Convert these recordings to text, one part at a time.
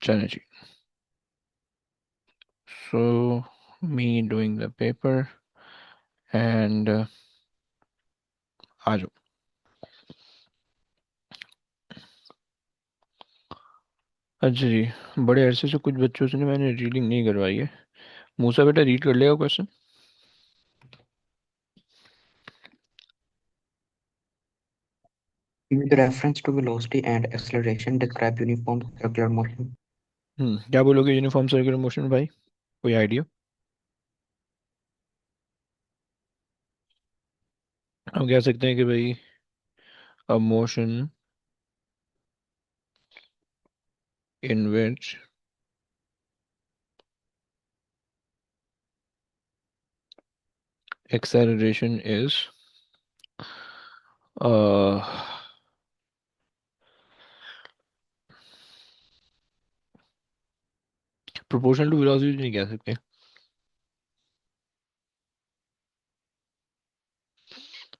चलो जी. So me doing the paper and आ जाओ. अच्छा जी. बड़े अरसे से कुछ बच्चों से मैंने रीडिंग नहीं करवाई है. मूसा बेटा रीड कर लेगा question. With reference to velocity and acceleration, describe uniform circular motion. क्या बोलोगे यूनिफॉर्म सर्कुलर मोशन भाई? कोई आइडिया? हम कह सकते हैं कि भाई a motion in which acceleration is uh, proportional to velocity नहीं कह सकते.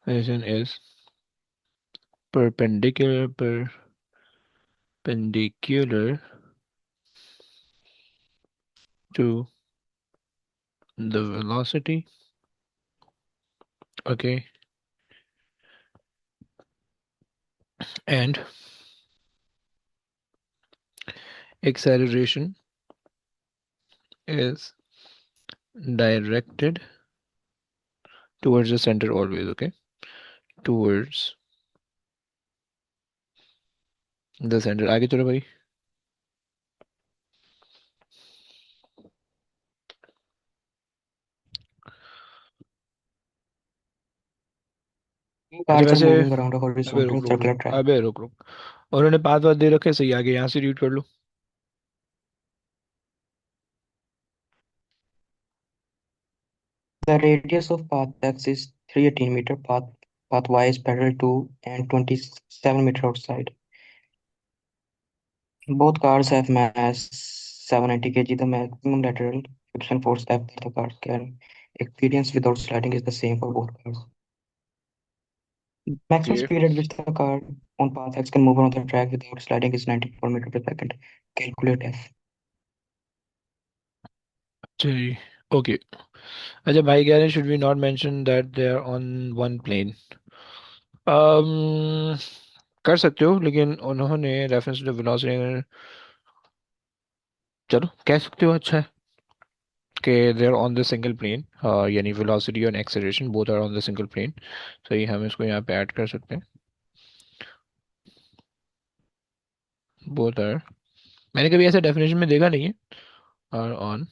Acceleration is perpendicular to the velocity. Okay. And acceleration is directed towards the center always. Okay. Towards the center. आगे चलो भाई. Two अच्छा cars are वैसे. moving around a अबे रुक horizontal रुक रुक. circular track. अबे रुक रुक. उन्होंने पाँच बात दे रखे सही. आगे यहाँ से रीड कर लो. The radius of path X is 318 meter, path Y is parallel to and 27 meter outside. Both cars have mass 790 kg. The maximum lateral friction force F that the cars can experience without sliding is the same for both cars. Maximum ये. speed at which the car on path X can move on the track without sliding is 94 meter per second. Calculate F. अच्छा जी. Okay. अच्छा भाई कह रहे हैं should we not mention that they are on one plane. um, कर सकते हो लेकिन उन्होंने रेफरेंस टू वेलोसिटी. चलो कह सकते हो. अच्छा है कि they are on the single plane. यानी वेलोसिटी और acceleration both are on the single plane. सही. हम इसको यहाँ पे ऐड कर सकते हैं. Both are. मैंने कभी ऐसा डेफिनेशन में देखा नहीं है. Are on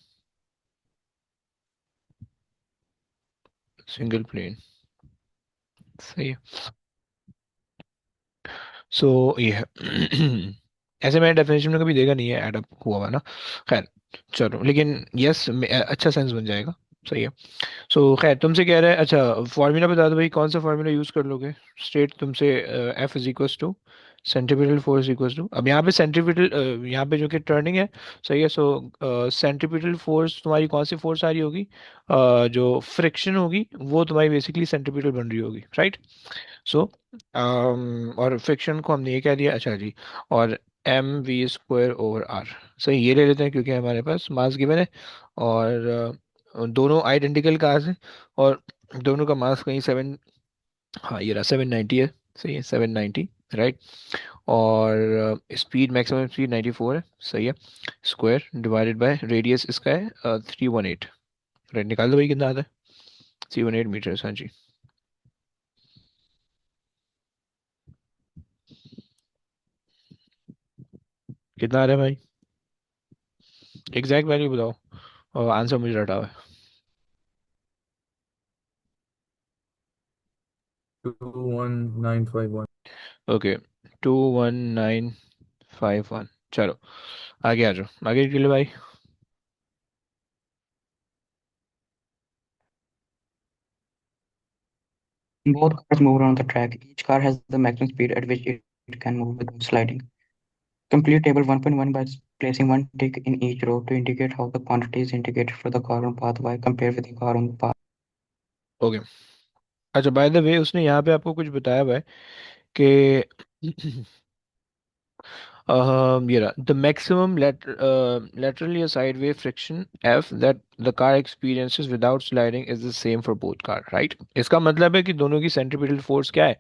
single plane. सही है. सो ये है. ऐसे मैंने डेफिनेशन में कभी देखा नहीं है. एडअप हुआ हुआ ना. खैर. चलो लेकिन यस अच्छा सेंस बन जाएगा. सही है. सो खैर तुमसे कह रहा है. अच्छा फॉर्मूला बता दो भाई. कौन सा फॉर्मूला यूज कर लोगे? स्ट्रेट तुमसे. F is equal to centripetal force equal to. अब यहाँ पे सेंट्रीपिटल यहाँ पे जो कि टर्निंग है. सही है. सो सेंट्रीपिटल फोर्स तुम्हारी कौन सी फोर्स आ रही होगी? जो फ्रिक्शन होगी वो तुम्हारी बेसिकली सेंट्रीपिटल बन रही होगी. राइट. सो और फ्रिक्शन को हमने ये कह दिया. अच्छा जी. और m v square over r. सही. ये ले लेते हैं क्योंकि हमारे पास मास गिवन है. और दोनों आइडेंटिकल कार्स हैं. और दोनों का मास कहीं सेवन. हाँ ये रहा 790 है. सही है 790. राइट. और स्पीड मैक्सिमम स्पीड 94 है. सही है. स्क्वायर डिवाइडेड बाय रेडियस इसका है 318. राइट. निकाल दो भाई कितना आता है. 318 मीटर्स. हाँ जी. कितना आ रहा है भाई? एग्जैक्ट वैल्यू बताओ. और आंसर मुझे रटा हुआ है. 21951. ओके. 21951. चलो आगे आ जाओ. आगे के लिए भाई. Both cars move around the track. Each car has the maximum speed at which it can move without sliding. Complete table 1.1 by placing one tick in each row to indicate how the quantity is indicated for the car on path Y compared with the car on the path. Okay. अच्छा by the way उसने यहाँ पे आपको कुछ बताया हुआ है कि ये रहा, the maximum laterally or sideway friction F that the car experiences without sliding is the same for both car, right? इसका मतलब है कि दोनों की सेंट्रीपिटल फोर्स क्या है,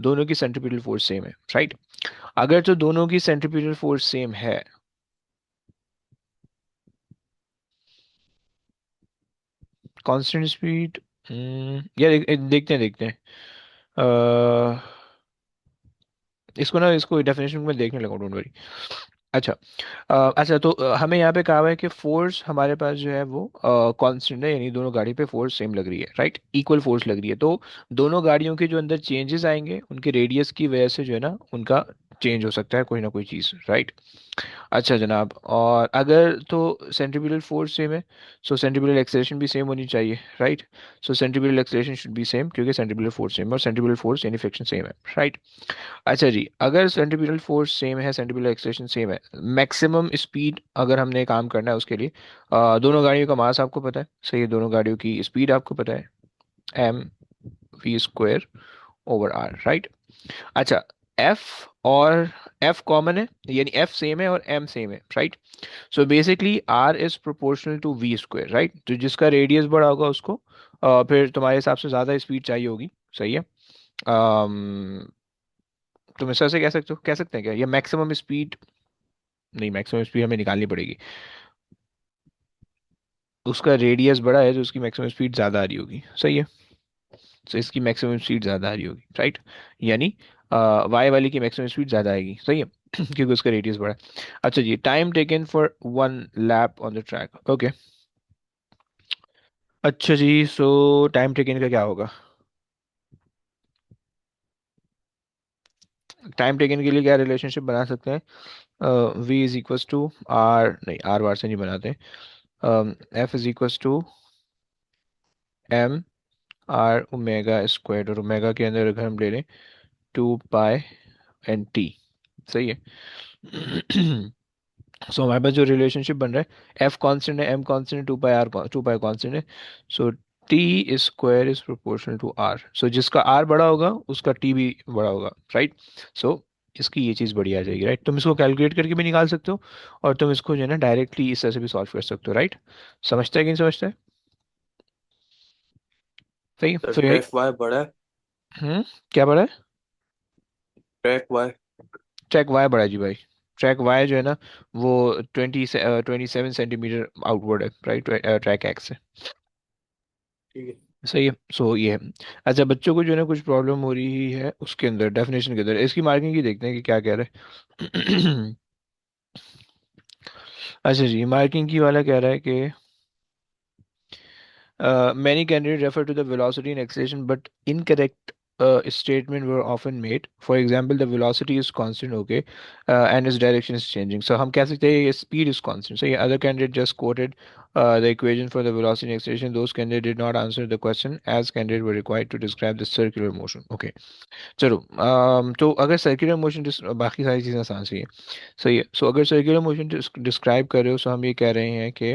दोनों की सेंट्रीपिटल फोर्स सेम है, राइट? अगर तो दोनों की सेंट्रीपिटल फोर्स सेम है, कांस्टेंट स्पीड, यार देखते हैं अ, इसको ना, इसको डेफिनेशन में देखने लगा, डोंट वरी। अच्छा, अच्छा तो हमें यहाँ पे कहा हुआ है कि फोर्स हमारे पास जो है वो कांस्टेंट है, यानी दोनों गाड़ी पे फोर्स सेम लग रही है, राइट? इक्वल फोर्स लग रही है, तो दोनों गाड़ियों के जो अंदर चेंजेस आएंगे उनके रेडियस की वजह से जो है ना, उनका चेंज हो सकता है कोई ना कोई चीज़, राइट? अच्छा जनाब, और अगर तो सेंट्रीपिटल फोर्स सेम है, सो सेंट्रीपिटल एक्सेलरेशन भी सेम होनी चाहिए, right? So centripetal acceleration should be same, क्योंकि सेंट्रीपिटल फोर्स सेम है और सेंट्रीपिटल फोर्स यानी फ्रिक्शन सेम है, राइट? अच्छा जी, अगर सेंट्रीपिटल फोर्स सेम है, सेंट्रीपिटल एक्सेलरेशन सेम है, मैक्सिमम स्पीड अगर हमने काम करना है उसके लिए, दोनों गाड़ियों का मास आपको पता है, सही है, दोनों गाड़ियों की स्पीड आपको पता है, m v square over r, right? अच्छा, एफ और एफ कॉमन है, यानी एफ सेम है और एम सेम है, right? So basically r is proportional to v square, right? तो जिसका रेडियस बड़ा होगा उसको फिर तुम्हारे हिसाब से ज़्यादा स्पीड चाहिए होगी, सही है? तुम इस तरह से कह सकते हो, कह सकते हैं क्या, या मैक्सिमम स्पीड, नहीं मैक्सिमम स्पीड हमें निकालनी पड़ेगी, उसका रेडियस बड़ा है तो उसकी मैक्सिमम स्पीड ज़्यादा आ रही होगी, सही है? तो इसकी मैक्सिमम स्पीड ज़्यादा आ रही होगी, राइट? यानी वाई वाली की मैक्सिमम स्पीड ज़्यादा आएगी, सही है? क्योंकि उसका रेडियस बड़ा है। अच्छा जी, time taken for one lap on the track, okay. अच्छा जी, सो टाइम टेकन का क्या होगा? टाइम टेकन के लिए क्या रिलेशनशिप बना सकते हैं? V is equals to r, नहीं आर वार से नहीं बनाते, F is equals to m r omega square, और ओमेगा के अंदर अगर हम ले लें 2 पाई एन टी, सही है? सो हमारे पास जो रिलेशनशिप बन रहा है, एफ कांस्टेंट है, एम कांस्टेंट है, 2 पाई आर, 2 पाई कांस्टेंट है, so T square is proportional to R, so जिसका आर बड़ा होगा उसका टी भी बड़ा होगा, राइट? सो इसकी ये चीज़ बढ़िया आ जाएगी, राइट? तुम इसको कैलकुलेट करके भी निकाल सकते हो, और तुम इसको जो है ना डायरेक्टली इस तरह से भी सॉल्व कर सकते हो, राइट? समझता है कि नहीं समझता है? सही है, तो तो यही। ट्रैक वाई बड़ा है। क्या बड़ा है? Track Y. ट्रैक वाई बड़ा है जी भाई। ट्रैक वाई जो है ना, वो 27 सेंटीमीटर आउटवर्ड है, राइट? ट्रैक एक्स है। ठीक है। सही है, सो ये है। अच्छा, बच्चों को जो है ना कुछ प्रॉब्लम हो रही है उसके अंदर, डेफिनेशन के अंदर, इसकी मार्किंग की देखते हैं कि क्या कह रहा है। अच्छा जी, मार्किंग की वाला कह रहा है कि many candidates refer to the velocity and acceleration, but incorrect statement were often made. For example, the velocity is constant, okay, and its direction is changing. So हम कह सकते हैं speed is constant. So yeah, other candidate just quoted the equation for the velocity and acceleration. Those candidates did not answer the question as candidates were required to describe the circular motion. Okay. चलो, तो अगर circular motion, बाकी सारी चीज़ें आसान सी है, सही है। सो अगर सर्कुलर मोशन डिस्क्राइब कर रहे हो, सो हम ये कह रहे हैं कि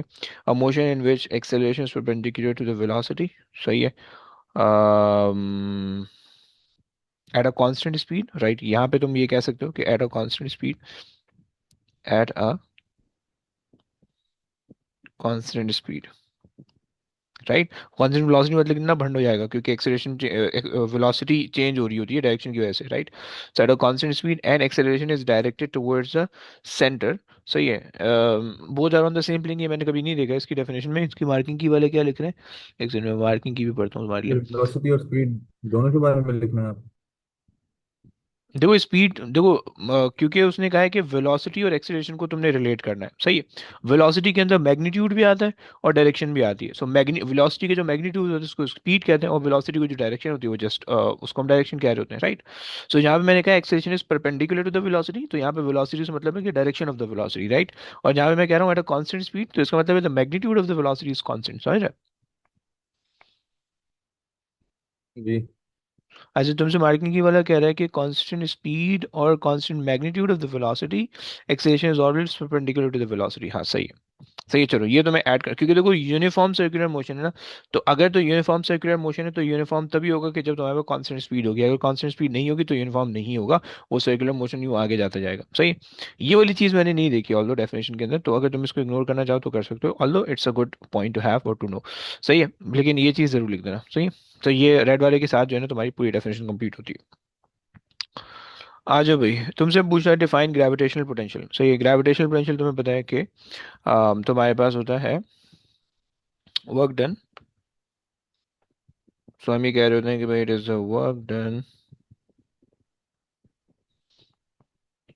a motion in which acceleration is perpendicular to the velocity, सही है, at a constant speed, right? यहाँ पे तुम ये कह सकते हो कि at a constant speed, at a constant speed, right? Constant velocity मतलब कितना भंड हो जाएगा, क्योंकि एक्सेलरेशन, वेलोसिटी चेंज हो रही होती है डायरेक्शन की वजह से, right? So at a constant speed and acceleration is directed towards the centre, सही है। Both are on the same plane, ये मैंने कभी नहीं देखा इसकी डेफिनेशन में। इसकी मार्किंग की वाले क्या लिख रहे हैं, एक सेकंड में मार्किंग की भी पढ़ता हूँ तुम्हारे लिए। सिर्फ वेलोसिटी और स्पीड दोनों के बारे में लिखना है आप। देखो स्पीड, देखो क्योंकि उसने कहा है कि वेलोसिटी और एक्सीलरेशन को तुमने रिलेट करना है, सही है? वेलोसिटी के अंदर मैग्नीट्यूड भी आता है और डायरेक्शन भी आती है। सो वेलोसिटी के जो मैग्नीट्यूड होता है उसको स्पीड कहते हैं, और वेलोसिटी की जो डायरेक्शन होती है वो जस्ट उसको हम डायरेक्शन कह रहे होते हैं, राइट? सो यहाँ पे मैंने कहा acceleration is perpendicular to the velocity, तो यहाँ पे वेलोसिटी से मतलब है कि direction of the velocity, right? और यहाँ पे मैं कह रहा हूँ एट अ कांस्टेंट स्पीड, तो इसका मतलब है the magnitude of the velocity is constant, समझ रहे हैं? जी। अच्छा, तुमसे मार्किंग की वाला कह रहा है कि कांस्टेंट स्पीड और constant magnitude of the velocity, acceleration is always perpendicular to the velocity, हाँ सही है। सही है, चलो ये तो मैं ऐड कर, क्योंकि देखो यूनिफॉर्म सर्कुलर मोशन है ना, तो अगर तो यूनिफॉर्म सर्कुलर मोशन है तो यूनिफॉर्म तभी होगा कि जब तुम्हारे पास कांस्टेंट स्पीड होगी, अगर कांस्टेंट स्पीड नहीं होगी तो यूनिफॉर्म नहीं होगा, वो सर्कुलर मोशन यूँ आगे जाता जाएगा। सही है। ये वाली चीज़ मैंने नहीं देखी ऑल्दो डेफिनेशन के अंदर, तो अगर तुम इसको इग्नोर करना चाहो तो कर सकते हो, although it's a good point two have और टू नो। सही है, लेकिन ये चीज़ जरूर लिख देना। सही है। तो ये रेड वाले के साथ जो है ना तुम्हारी पूरी डेफिनेशन कंप्लीट होती है। आ जाओ भाई, तुमसे पूछना है डिफाइन ग्रेविटेशनल पोटेंशियल। सही है, ग्रेविटेशनल पोटेंशियल तुम्हें पता है कि तुम्हारे पास होता है वर्क डन। सो हम ये कह रहे होते हैं कि भाई it is the work done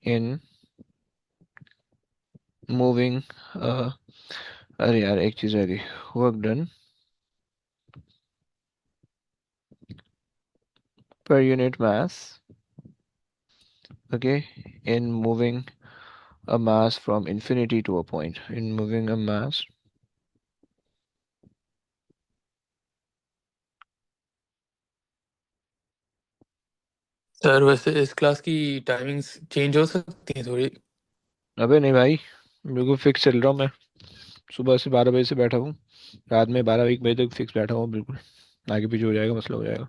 in moving, अरे यार एक चीज रह गई, work done per unit mass, okay, in moving a mass from infinity to a point, in moving a mass। Sir वैसे इस क्लास की टाइमिंग्स चेंज हो सकती हैं थोड़ी? अबे नहीं भाई, बिल्कुल फिक्स चल रहा हूँ मैं, सुबह से 12 बजे से बैठा हूँ, रात में 12 1 बजे तक फिक्स बैठा हूँ बिल्कुल, आगे पीछे हो जाएगा मसला हो जाएगा।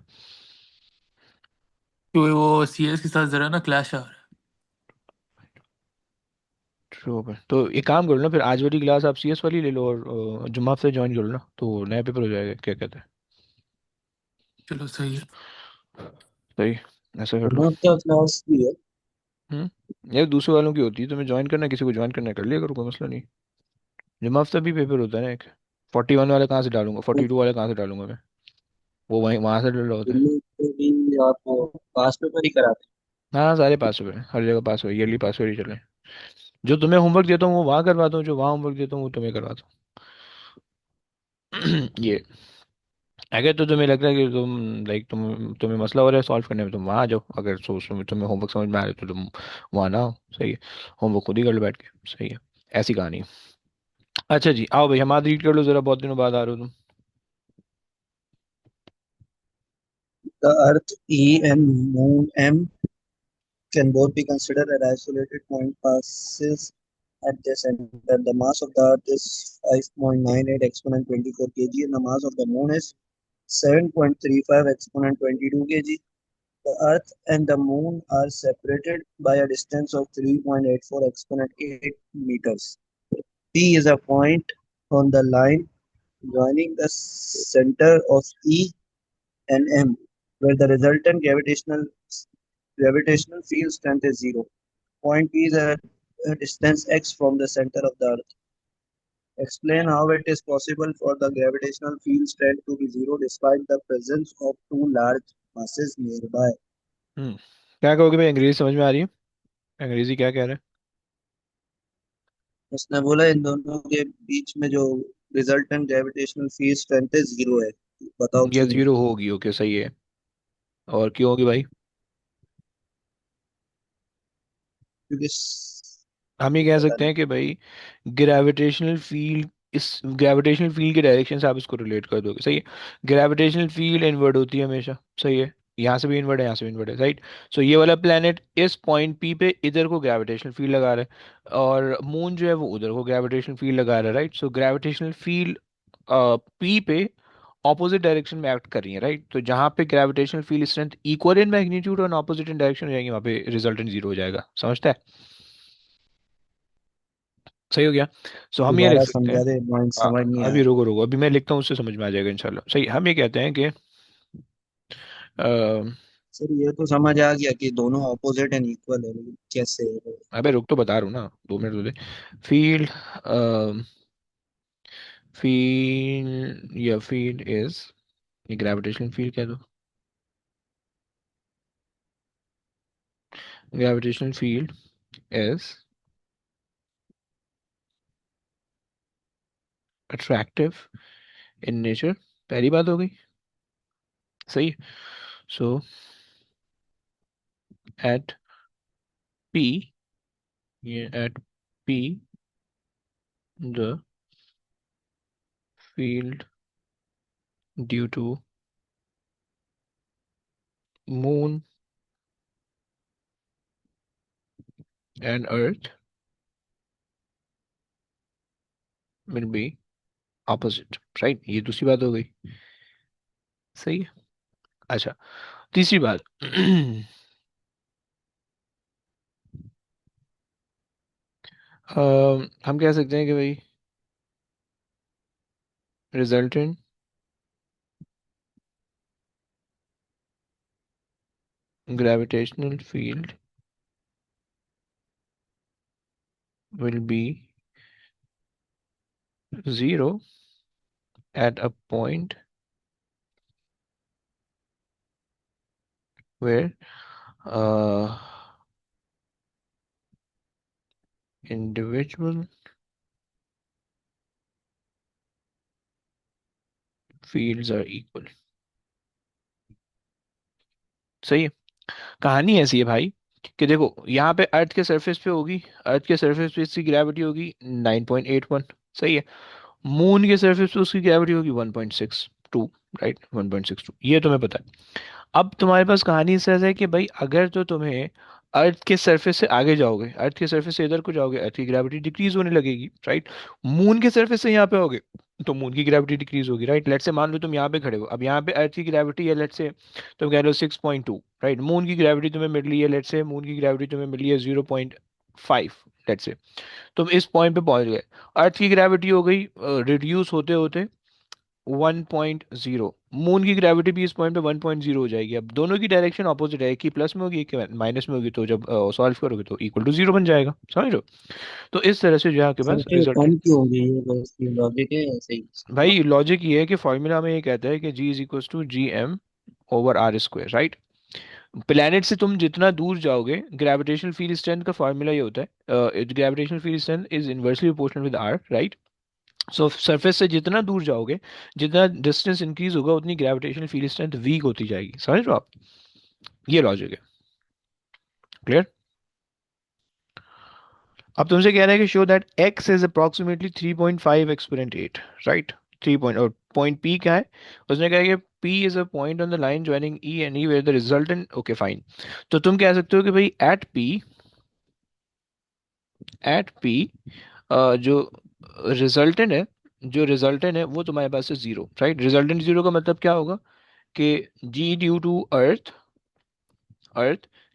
क्योंकि वो सीएस के साथ जरा ना क्लैश आ रहा है। शुभ है, तो एक काम करो ना, फिर आज वाली क्लास आप सीएस वाली ले लो और जुम्मा से ज्वाइन कर लो ना, तो नया पेपर हो जाएगा, क्या कहते हैं? चलो सही है। सही, ऐसा कर लो। जुम्मा क्या क्लास भी है? यार दूसरे वालों की होती है, तुम्हें ज्वाइन करना है, किसी को ज्वाइन करना है, कर लिया करो, कोई मसला नहीं। जुम्मा हफ्ता भी पेपर होता है ना एक। 41 वाले कहाँ से डालूंगा, 42 वाले कहाँ से डालूंगा मैं, वो वहीं वहां से डल रहा होता है। जुम्मे को भी आप पास पेपर ही कराते हाँ सारे पास हुए हैं, हर जगह पास हुए, ईयरली पास हुए ही चले। जो तुम्हें होमवर्क देता हूँ वो वहाँ करवाता हूँ, जो वहाँ होमवर्क देता हूँ वो तुम्हें करवाता हूँ। ये, अगर तो तुम्हें लगता है कि तुम लाइक तुम्हें मसला हो रहा है सॉल्व करने में, तुम वहाँ आ जाओ, अगर सोच तुम्हें होमवर्क समझ में आ रहा है तो तुम वहाँ ना आओ। सही है, होमवर्क खुद ही कर लो बैठ के। सही है, ऐसी कहानी है। अच्छा जी, आओ भाई हमारा रीड कर लो जरा, बहुत दिनों बाद आ रहे हो तुम। हैं। The Earth E and Moon M can both be considered as isolated point passes at their center. The mass of the Earth is 5.98 exponent 24 kg and the mass of the Moon is 7.35 exponent 22 kg. The Earth and the Moon are separated by a distance of 3.84 exponent 8 meters. P is a point on the line joining the center of E and M, where the resultant gravitational field strength is zero. Point P is a distance x from the center of the Earth. Explain how it is possible for the gravitational field strength to be zero despite the presence of two large masses nearby. हम्म, क्या कहोगे भाई, अंग्रेजी समझ में आ रही है? अंग्रेजी क्या कह रहे उसने बोला इन दोनों के बीच में जो रिजल्टेंट ग्रेविटेशनल फील्ड स्ट्रेंथ है जीरो है। बताओ हैं? ये क्यों? जीरो होगी, ओके सही है, और क्यों होगी भाई? क्योंकि हम ये कह पता सकते नहीं। हैं कि भाई ग्रेविटेशनल फील्ड, इस ग्रेविटेशनल फील्ड के डायरेक्शन से आप इसको रिलेट कर दोगे। सही है, ग्रेविटेशनल फील्ड इनवर्ड होती है हमेशा। सही है, यहाँ से भी इनवर्ड है, यहाँ से भी इनवर्ड है, राइट। सो ये वाला प्लेनेट इस पॉइंट पी पे इधर को ग्रेविटेशनल फील्ड लगा रहा है, और मून जो है वो उधर को ग्रेविटेशनल फील्ड लगा रहा है, right. So gravitational field P पे ऑपोजिट डायरेक्शन में एक्ट कर रही है, राइट। तो जहाँ पे gravitational field strength equal in magnitude और ऑपोजिट इन डायरेक्शन हो जाएंगे, वहाँ पे रिजल्टेंट जीरो हो जाएगा। समझता है? सही हो गया। सो हम ये लिख दोबारा सकते हैं, समझा दे, पॉइंट समझ नहीं अभी आया। रुको रुको, अभी मैं लिखता हूँ उससे समझ में आ जाएगा इंशाल्लाह। सही, हम ये कहते हैं कि अ, सर ये तो समझ आ गया कि दोनों ऑपोजिट एंड इक्वल है, लेकिन कैसे है? अबे रुक तो बता रहा हूँ ना, 2 मिनट तो दे। फील्ड, फील्ड या फील्ड इज, ये ग्रेविटेशनल फील्ड कह दो, gravitational field is attractive in nature, पहली बात हो गई। सही। सो एट पी, ये at P the field due to moon and earth will be opposite, right. ये दूसरी बात हो गई, सही है। अच्छा, तीसरी बात हम कह सकते हैं कि भाई resultant gravitational field will be zero at a point where uh, individual fields are equal। सही है। कहानी ऐसी है भाई कि देखो यहाँ पे अर्थ के सरफेस पे होगी, अर्थ के सरफेस पे इसकी ग्रेविटी होगी 9.81, सही है। मून के सरफेस पे उसकी ग्रेविटी होगी 1.62, राइट, 1.62, ये तुम्हें पता है। अब तुम्हारे पास कहानी इस तरह से है कि भाई अगर तो तुम्हें अर्थ के सरफेस से आगे जाओगे, अर्थ के सरफेस से इधर को जाओगे, अर्थ की ग्रेविटी डिक्रीज होने लगेगी, राइट। मून के सरफेस से यहाँ पे आओगे तो मून की ग्रेविटी डिक्रीज होगी, राइट। लेट से मान लो तुम यहाँ पे खड़े हो, अब यहाँ पे अर्थ की ग्रेविटी है लेट से तुम कह लो 6.2, राइट। मून की ग्रेविटी तुम्हें मिल रही है लेट से, मून की ग्रेविटी तुम्हें मिली है 0.5, लेट से। तुम इस पॉइंट पे पहुंच गए, अर्थ की ग्रेविटी हो गई रिड्यूस होते होते 1.0, मून की ग्रेविटी भी इस पॉइंट पे 1.0 हो जाएगी। अब दोनों की डायरेक्शन ऑपोजिट है, एक की प्लस में होगी एक की माइनस में होगी, तो जब सॉल्व करोगे तो इक्वल टू जीरो बन जाएगा, समझ रहे हो। तो इस तरह से जो है आपके सर पास फिर रिजल्ट। कम क्यों होगी ये बस ये लॉजिक है ऐसे ही इसका? भाई लॉजिक ये है कि फॉर्मूला में ये कहता है कि g is equal to G M over R square, right. Planet से तुम जितना दूर जाओगे ग्रेविटेशनल फील्ड स्ट्रेंथ का फॉर्मूला ये होता है, gravitational field strength is inversely proportional with R, right. So surface से जितना दूर जाओगे, जितना डिस्टेंस इंक्रीज होगा, उतनी ग्रेविटेशनल फील्ड स्ट्रेंथ वीक होती जाएगी, समझ रहे हो आप। ये लॉजिक है, क्लियर। अब तुमसे कह रहा है कि show that x is approximately 3.5 exponent 8, right. 3 point, और पॉइंट p क्या है, उसने कहा कि p is a point on the line joining e and e where the resultant, okay fine. तो तुम कह सकते हो कि भाई एट p जो रिजल्टेंट है, जो रिजल्टेंट है वो तुम्हारे पास है जीरो, राइट। रिजल्टेंट जीरो का मतलब क्या होगा कि g due to earth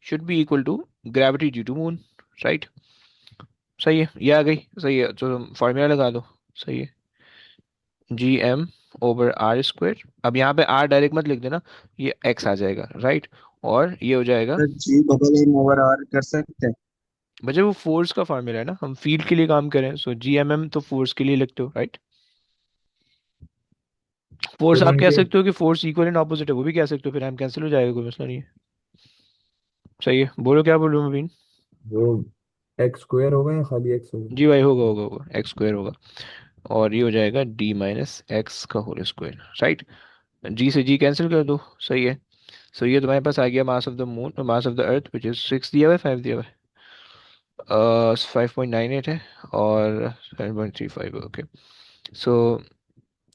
should be equal to gravity due to moon, right. सही है, ये आ गई, सही है, तो फॉर्मूला लगा दो, सही है। G M over R square, अब यहाँ पे आर डायरेक्ट मत लिख देना, ये एक्स आ जाएगा, राइट। और ये हो जाएगा, sir ji double M over R कर सकते हैं? बच्चे वो फोर्स का फॉर्मूला है ना, हम फील्ड के लिए काम करें, सो जी एम एम तो फोर्स के लिए लिखते हो, राइट। फोर्स आप स्टूडेंट कह के सकते हो कि फोर्स इक्वल एंड ऑपोजिट है, वो भी कह सकते हो, फिर हम कैंसिल हो जाएगा, कोई मसला नहीं है। सही है, बोलो क्या बोलूँ मैं अभी। वो एक्स स्क्वायर होगा या खाली एक्स होगा? जी भाई, होगा होगा होगा, एक्स स्क्वायर होगा, और ये हो जाएगा डी माइनस एक्स का होल स्क्वायर, राइट। जी से जी कैंसिल कर दो, सही है। सो ये तुम्हारे पास आ गया mass of the moon, mass of the earth which is 6 दिया हुआ है, 5 दिया हुआ है, 5.98 है, और 7.35, ओके। सो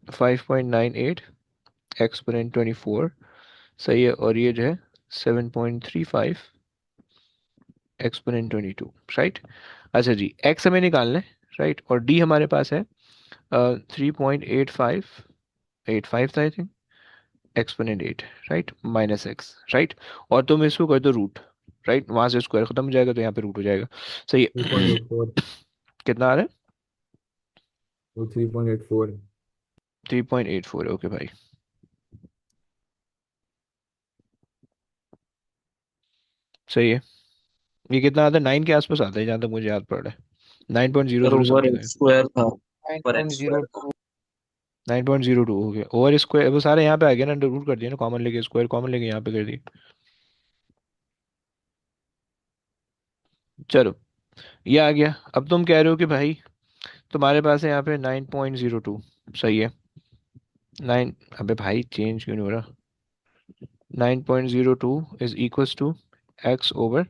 5.98 एक्सपोनेंट 24, सही है, और ये जो है 7.35 एक्सपोनेंट 22, राइट। अच्छा जी, एक्स हमें निकालना है, राइट, और डी हमारे पास है 3.85 था I think, exponent 8, right, minus X, right. और तुम इसको कर दो रूट, राइट, वहां से स्क्वायर खत्म हो जाएगा तो यहाँ पे रूट हो जाएगा, सही थ्री है। पॉइंट एट फोर कितना आ रहा है, वो 3.84 है। 3.84, ओके भाई, सही है। ये कितना आता है, 9 के आसपास आता है जहाँ तक मुझे याद पड़ रहा है, nine point zero sir zero over something है। एक्स स्क्वायर था, nine over point x zero square था। 9.02 हो गया, ओवर स्क्वायर वो सारे यहाँ पे आ गया ना, रूट कर दिया ना, कॉमन लेके, स्क्वायर कॉमन लेके यहाँ पे कर दिया। चलो, ये आ गया। अब तुम कह रहे हो कि भाई तुम्हारे पास है यहाँ पे 9.02, सही है। 9, अबे भाई चेंज क्यों नहीं हो रहा, 9.02 is equals to X over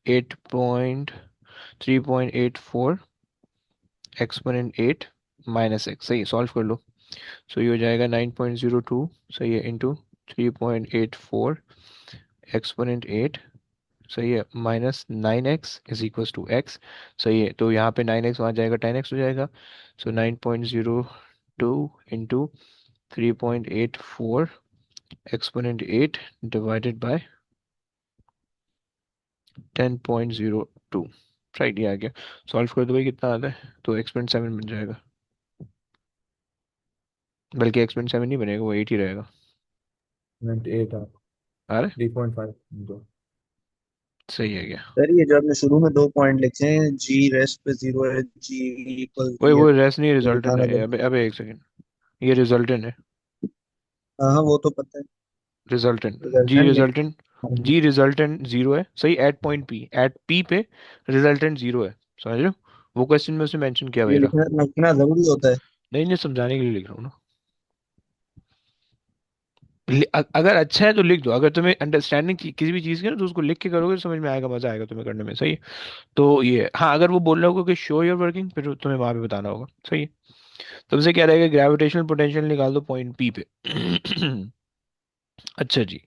3.84 exponent 8 minus X, सही है, सॉल्व कर लो। सो ये हो जाएगा 9.02, सही है, इंटू 3.84 एक्सपोनेंट 8 सही है, -9x is equal to x। सही है, तो यहाँ पे 9x वहाँ जाएगा, 10x हो जाएगा। सो 9.02 into 3.84 exponent 8 divided by 10.02। Right, ये आ गया। सॉल्व कर दो भाई, कितना आता है? तो एक्सपोनेंट 7 बन जाएगा, बल्कि एक्सपोनेंट 7 नहीं बनेगा, वो 8 ही रहेगा। 8 आ रहा है? 3.5 जो सही है क्या? सर ये जो आपने शुरू में 2 पॉइंट लिखे हैं, जी रेस्ट पे 0 है, जी इक्वल वो ये रेस नहीं, तो रिजल्टेंट दिखाना है। था। अबे एक सेकंड, ये रिजल्टेंट है। हाँ हाँ, वो तो पता है। रिजल्टेंट, जी रिजल्टेंट नहीं। रिजल्टेंट, जी रिजल्टेंट जीरो है। सही, at point P, at P पे रिजल्टेंट जीरो है। समझ रहे हो? वो क्वेश्चन में उसने मेंशन किया हुआ ये है। लिखना जरूरी होता है। नहीं नहीं, समझाने के लिए लिख रहा हूँ ना। अगर अच्छा है तो लिख दो, अगर तुम्हें अंडरस्टैंडिंग किसी भी चीज़ की ना, तो उसको लिख के करोगे तो समझ में आएगा, मजा आएगा तुम्हें करने में। सही है। तो ये, हाँ, अगर वो बोल रहा होगा कि शो योर वर्किंग, फिर तुम्हें वहां पे बताना होगा। सही है। तुमसे क्या रहेगा, ग्रेविटेशनल पोटेंशियल निकाल दो पॉइंट पी पे। अच्छा जी,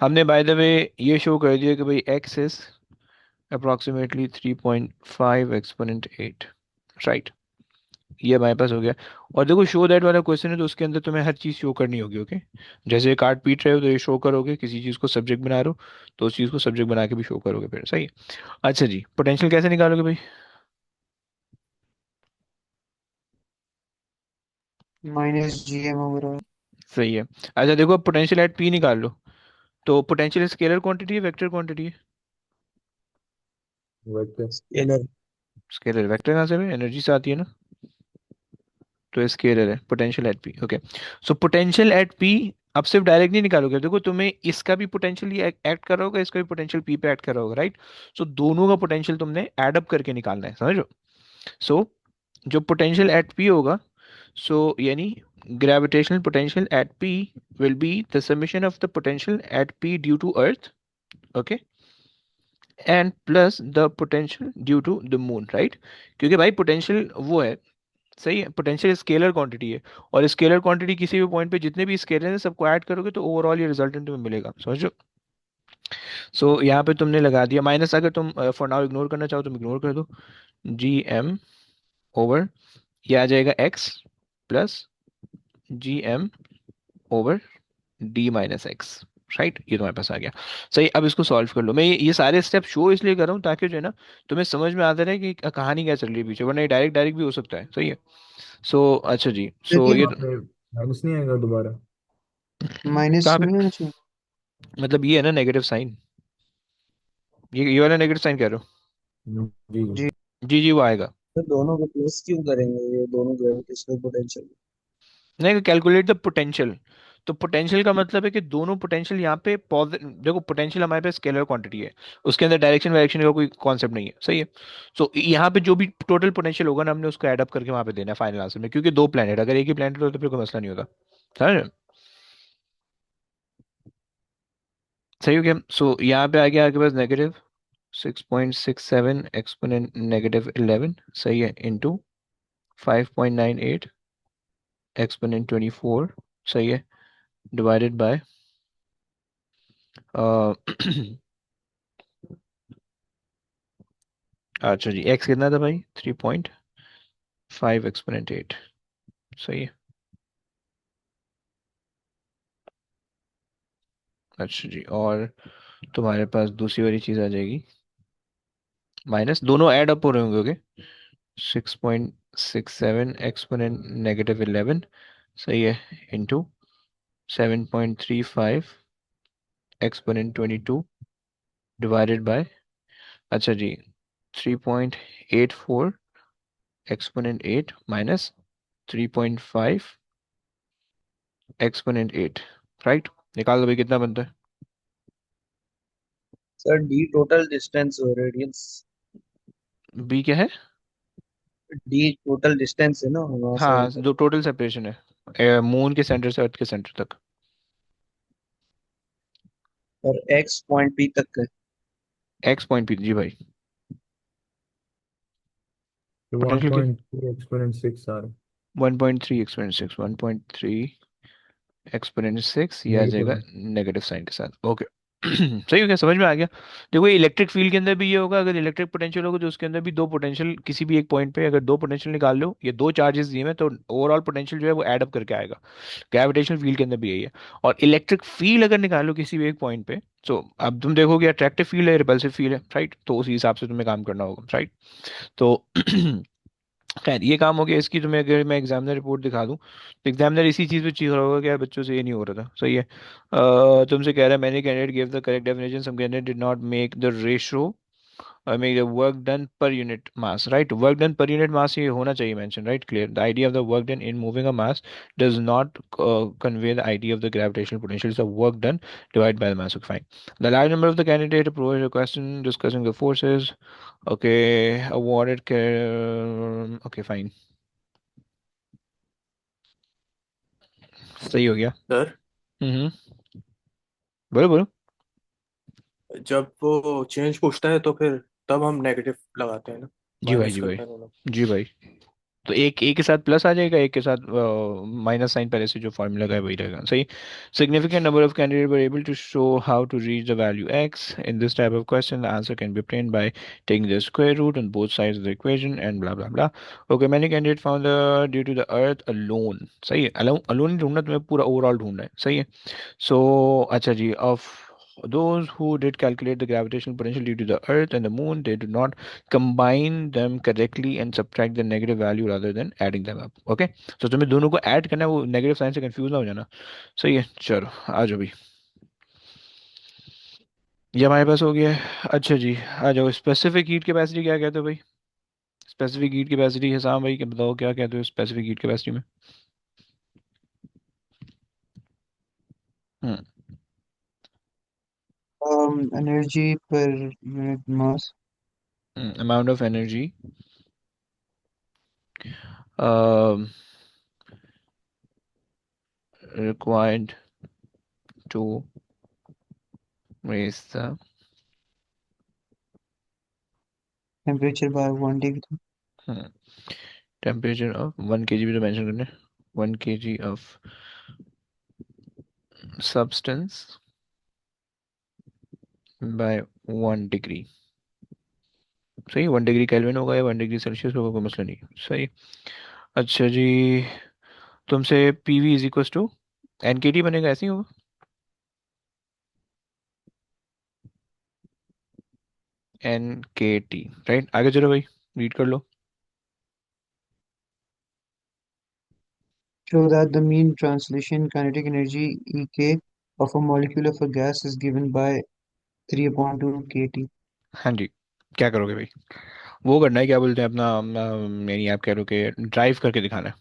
हमने बाय द वे ये शो कर दिया कि भाई x is approximately 3.5 exponent 8। Right, ये हमारे पास हो गया। और देखो, शो दैट वाला क्वेश्चन है, तो उसके अंदर तुम्हें हर चीज़ शो करनी होगी। ओके, जैसे कार्ड पीट रहे हो तो ये शो करोगे, किसी चीज़ को सब्जेक्ट बना रहे हो तो उस चीज़ को सब्जेक्ट बना के भी शो करोगे फिर। सही है। अच्छा जी, पोटेंशियल कैसे निकालोगे भाई? -GM/। सही है। अच्छा देखो, अब पोटेंशियल एट पी निकाल लो। तो पोटेंशियल स्केलर क्वांटिटी है, वेक्टर क्वांटिटी है? वेक्टर। स्केलर। स्केलर, वेक्टर कहाँ से है? एनर्जी से आती है ना। तो स्केलर है potential at P. Okay, so potential at P, अब सिर्फ डायरेक्ट नहीं निकालोगे। देखो, तुम्हें इसका भी पोटेंशियल एक्ट कर रहा होगा, इसका भी पोटेंशियल पी पे एक्ट कर रहा होगा, राइट? सो दोनों का पोटेंशियल तुमने एड अप करके निकालना है, समझ लो। सो जो पोटेंशियल एट पी होगा, सो यानी gravitational potential at P will be the summation of the potential at P due to Earth, okay, and plus the potential due to the moon, right? क्योंकि भाई potential वो है, सही है, potential scalar quantity है। और scalar quantity किसी भी पॉइंट पे जितने भी स्केलर हैं सबको ऐड करोगे तो ओवरऑल ये रिजल्टेंट तुम्हें मिलेगा, समझो। सो यहाँ पे तुमने लगा दिया माइनस, अगर तुम फॉर नाउ इग्नोर करना चाहो तुम इग्नोर कर दो। जी एम ओवर, ये आ जाएगा X plus G M over D minus X. Right, ये तुम्हारे पास आ गया। सही, अब इसको सॉल्व कर लो। मैं ये सारे स्टेप शो इसलिए कर रहा हूँ ताकि जो है ना, तुम्हें समझ में आता रहे कि कहानी क्या चल रही है पीछे, वरना ये डायरेक्ट डायरेक्ट भी हो सकता है। सही है। सो अच्छा जी, सो लेकिन ये वहाँ पे माइनस नहीं आएगा दोबारा? माइनस कहाँ पे? नहीं होना चाहिए। मतलब ये है ना नेगेटिव साइन, ये वाला नेगेटिव साइन कह रहे हो? जी। जी। जी जी, वो आएगा। तो दोनों को प्लस क्यों करेंगे, ये दोनों ग्रेविटेशनल पोटेंशियल? नहीं, कैलकुलेट द पोटेंशियल। तो पोटेंशियल का मतलब है कि दोनों पोटेंशियल यहाँ पे देखो, पोटेंशियल हमारे पास स्केलर क्वांटिटी है, उसके अंदर डायरेक्शन वायरेक्शन का कोई कॉन्सेप्ट नहीं है। सही है। सो यहाँ पे जो भी टोटल पोटेंशियल होगा ना, हमने उसको ऐड अप करके वहां पे देना है फाइनल आंसर में, क्योंकि दो प्लेनेट, अगर एक ही प्लेनेट होता तो फिर कोई मसला नहीं होता। समझ रहे हो? सही हो गया। सो यहाँ पे आ गया आपके पास -6.67 एक्सपोनेंट -11। सही है, इंटू 5.98 एक्सपोनेंट 24। सही है, डिवाइडेड बाय अच्छा जी, एक्स कितना था भाई? 3.5 एक्सपोनेंट 8। सही है। अच्छा जी, और तुम्हारे पास दूसरी वाली चीज़ आ जाएगी, माइनस, दोनों ऐड अप हो रहे होंगे। Okay, 6.67 exponent -11। सही है, इंटू 7.35 एक्सपोनेंट 22 डिवाइडेड बाय, अच्छा जी, 3.84 एक्सपोनेंट 8 माइनस 3.5 एक्सपोनेंट 8। राइट, निकाल दो भाई, कितना बनता है? Sir D total distance radians. B क्या है? डी टोटल डिस्टेंस है ना वहां से यहाँ हाँ, तक। जो टोटल सेपरेशन है मून के सेंटर से अर्थ के सेंटर तक। और एक्स पॉइंट पी तक है। एक्स पॉइंट पी, जी भाई। तो वन पोटेंशियल के पॉइंट टू एक्सपोनेंट सिक्स आ रहा 1.3 एक्सपोनेंट 6, 1.3 एक्सपोनेंट 6, ये आ जाएगा नेगेटिव है। नेगेटिव साइन के साथ। ओके, सही हो गया, समझ में आ गया। देखो इलेक्ट्रिक फील्ड के अंदर भी ये होगा, अगर इलेक्ट्रिक पोटेंशियल होगा तो उसके अंदर भी दो पोटेंशियल, किसी भी एक पॉइंट पे अगर दो पोटेंशियल निकाल लो, ये दो चार्जेस दिए हैं तो ओवरऑल पोटेंशियल जो है वो एड अप करके आएगा। ग्रेविटेशनल फील्ड के अंदर भी यही है। और इलेक्ट्रिक फील्ड अगर निकालो किसी भी एक पॉइंट पे, तो अब तुम देखोगे अट्रैक्टिव फील्ड है, रिपल्सिव फील्ड है, राइट, तो उसी हिसाब से तुम्हें काम करना होगा, राइट। तो खैर ये काम हो गया इसकी। तुम्हें अगर मैं एग्जामिनर रिपोर्ट दिखा दूं तो एग्जामिनर इसी चीज़ पे चीख रहा होगा कि यार बच्चों से ये नहीं हो रहा था, सही है। तुमसे कह रहा है मैंने candidate give the correct definition, some candidate did not make the ratio, make the work done per unit mass, right? Work done per unit mass ये होना चाहिए mention, right? Clear, the idea of the work done in moving a mass does not convey the idea of the gravitational potential. It's the work done divided by the mass. Okay, fine. The large number of the candidate provided a question discussing the forces. Okay, awarded okay, fine. सही हो गया। Sir हम्म। बोलो बोलो। जब वो change पूछता है तो फिर तब हम नेगेटिव लगाते हैं ना, जी भाई, माइनस जी भाई, करते हैं दोनों। जी भाई। तो एक के साथ प्लस आ जाएगा, एक के साथ माइनस साइन, पहले से जो फॉर्मूला का है वही रहेगा, सही। Significant number of candidate were able to show how to reach the value X in this type of question, the answer can be obtained by taking the square root on both sides of the equation and blah blah blah. Okay, many candidate found the due to the earth alone, सही है। Alone alone नहीं ढूंढना तुम्हें, पूरा overall ढूंढना है, सही है। So, अच्छा जी, of those who did calculate the gravitational potential due to the Earth and the Moon, they did not combine them correctly and subtract the negative value rather than adding them up. Okay? So तुम्हें दोनों को add करना है, वो negative sign से confuse ना हो जाना। सही है, चलो आ जाओ भी। ये हमारे पास हो गया है। अच्छा जी, आ जाओ। स्पेसिफिक हीट कैपेसिटी क्या कहते हो भाई? स्पेसिफिक हीट कैपेसिटी, हिसाम भाई क्या बताओ, क्या कहते हो स्पेसिफिक हीट कैपेसिटी में? हम्म। Energy per unit mass. Amount of energy required to raise the Temperature by 1 degree. Temperature of 1 kg भी तो मेंशन करना है। 1 kg of substance by 1 degree, सही। 1 डिग्री केल्विन होगा या 1 डिग्री सेल्सियस होगा, कोई मसला नहीं, सही। अच्छा जी, तुमसे PV is equal to NKT बनेगा, ऐसे ही होगा। NKT, right. आगे चलो भाई, रीड कर लो। Show that the mean translation kinetic energy EK of a molecule of a gas is given by 3 upon 2 kT. हाँ जी, क्या करोगे भाई? वो करना है, क्या बोलते हैं अपना, यानी आप कह रहे हो कि ड्राइव करके दिखाना है।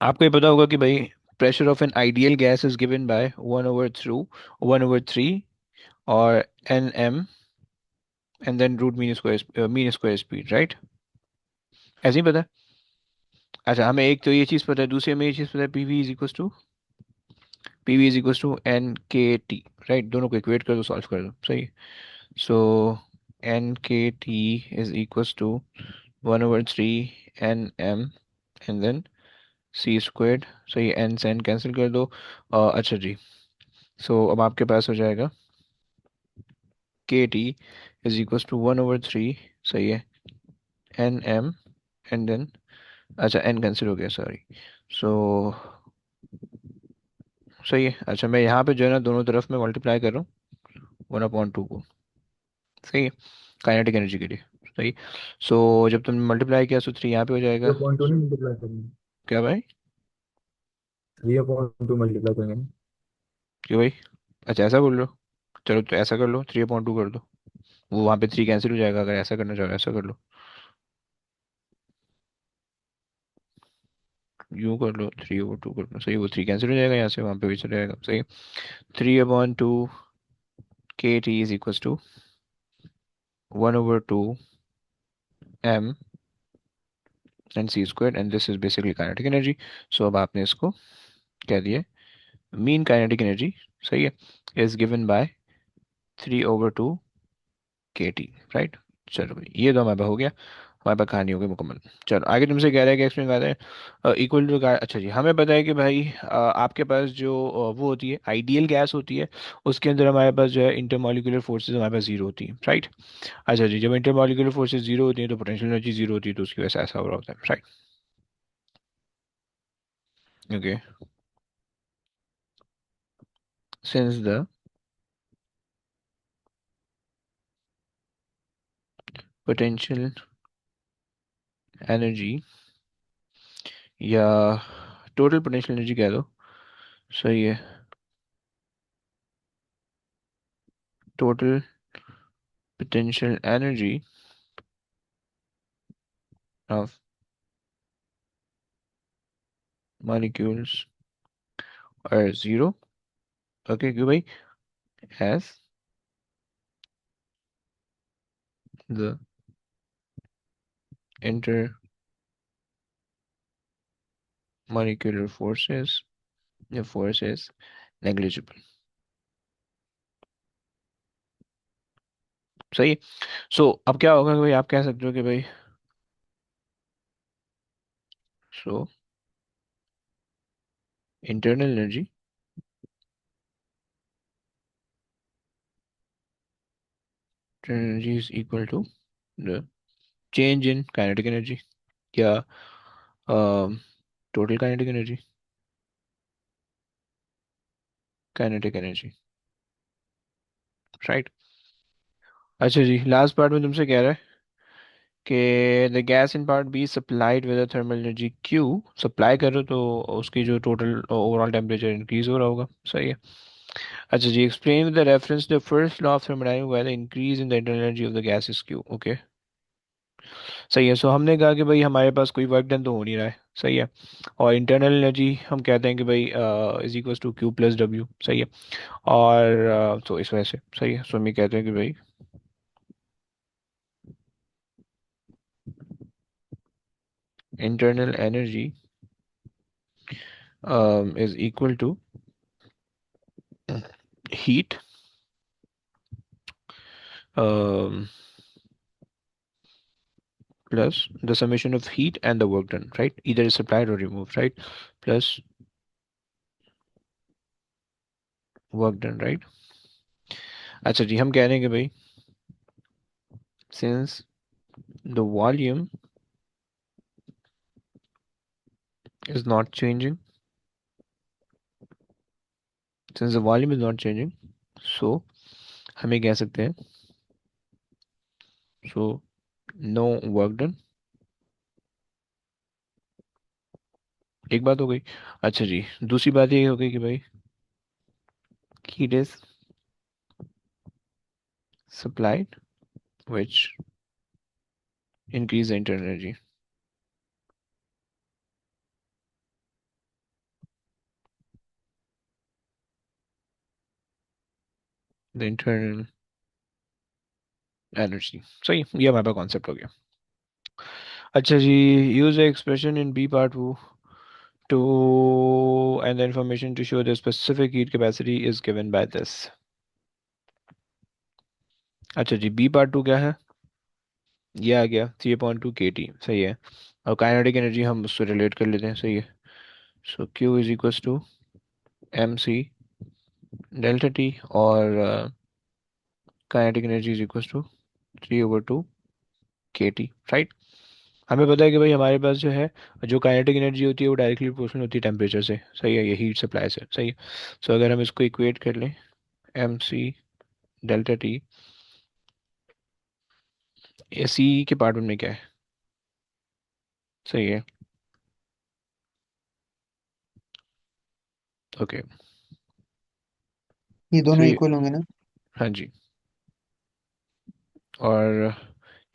आपको ये पता होगा कि भाई pressure of an ideal gas is given by 1/3 और NM and then root mean square speed, right. ऐसे ही पता है। अच्छा, हमें एक तो ये चीज़ पता है, दूसरी हमें ये चीज़ पता है, PV is equal to NKT, right. दोनों को इक्वेट कर दो, सॉल्व कर दो, सही। So NKT is equal to 1/3 NM and then C squared, सही। N से N कैंसिल कर दो। अच्छा जी, सो अब आपके पास हो जाएगा KT इज इक्वल टू 1/3, सही है, NM एंड देन, अच्छा N कैंसिल हो गया, सॉरी। सो सही है। अच्छा, मैं यहाँ पे जो है ना दोनों तरफ में मल्टीप्लाई कर रहा हूँ 1/2 को, सही है, काइनेटिक एनर्जी के लिए, सही। सो जब तुमने मल्टीप्लाई किया तो 3 यहाँ पे हो थ्री जाएगा। अपॉइंट टू नहीं मल्टीप्लाई करेंगे, क्या भाई? 3/2 मल्टीप्लाई करेंगे। क्यों भाई? अच्छा ऐसा बोल लो, चलो तो ऐसा कर लो, 3/2 कर दो। वो वहाँ पे 3 कैंसिल हो जाएगा, अगर ऐसा करना चाहो ऐसा कर लो। यूँ कर लो, 3/2 कर लो, सही। वो 3 कैंसिल हो जाएगा यहाँ से, वहाँ पे भी चले जाएगा, सही। 3/2 KT is equal to 1/2 M and C square and this is basically kinetic energy. So अब आपने इसको कह दिया, मीन काइनेटिक एनर्जी, सही है, is given bye 3/2 KT, right. चलो भाई, ये तो हमारा हो गया। हमारे पास कहानी हो गई मुकम्मल। चलो आगे तुमसे कह रहा है कि एक्सप्लेन कर रहे हैं इक्वल टू। अच्छा जी, हमें पता है कि भाई आपके पास जो वो होती है आइडियल गैस होती है, उसके अंदर हमारे पास जो है इंटरमॉलिक्यूलर फोर्सेज हमारे पास जीरो होती है, राइट। अच्छा जी, जब इंटरमॉलिक्यूलर फोर्सेज जीरो होती है तो पोटेंशियल एनर्जी जीरो होती है, तो उसकी वजह से ऐसा हो रहा होता है, right. Okay, since the potential energy, या टोटल पोटेंशियल एनर्जी कह दो, सही है, total potential energy of molecules are zero. Okay, क्यों भाई? As the intermolecular forces, the force is negligible। सही है। सो अब क्या होगा कि भाई आप कह सकते हो कि भाई, so internal energy energy is equal to the change in kinetic energy, या total kinetic energy, kinetic energy, right. अच्छा जी, लास्ट पार्ट में तुमसे कह रहा है कि the gas in part be supplied with thermal energy Q, supply करो तो उसकी जो टोटल ओवरऑल टेम्परेचर इंक्रीज हो रहा होगा, सही है। अच्छा जी, explain with the reference the first law of thermodynamics when the increase in the internal energy of the gas is Q. Okay, सही है। सो हमने कहा कि भाई हमारे पास कोई वर्क डन तो हो नहीं रहा है, सही है, और इंटरनल एनर्जी हम कहते हैं कि भाई is equal to Q plus W, सही है। और तो इस वजह से सही है, सो हम ये कहते हैं कि भाई internal energy is equal to heat um, plus the summation of heat and the work done, right? Either is supplied or removed, right? Plus work done, right? अच्छा जी, हम कह रहे हैं कि भाई since the volume is not changing, since the volume is not changing, so हम ये कह सकते हैं, so no work done। एक बात हो गई। अच्छा जी, दूसरी बात ये हो गई कि भाई heat is supplied which increase the internal energy, the internal energy. सही, ये हमारे पास कॉन्सेप्ट हो गया। अच्छा जी, use expression in B part वो to and the information to show the specific heat capacity is given by this। अच्छा जी, बी पार्ट टू क्या है? ये आ गया 3/2 kT, सही है। और काइनेटिक एनर्जी हम उससे रिलेट कर लेते हैं, सही है। So Q is equals to M C delta T, और kinetic energy is equals to 3/2 kT, right. हमें पता है कि भाई हमारे पास जो है, जो काइनेटिक एनर्जी होती है वो डायरेक्टली प्रोपोर्शनल होती है टेम्परेचर से, सही है, ये हीट सप्लाई से, सही है। सो अगर हम इसको इक्वेट कर लें, एम सी डेल्टा टी, सी के पार्ट में क्या है, सही है, ओके। ये दोनों थ्री, इक्वल होंगे ना? हाँ जी। और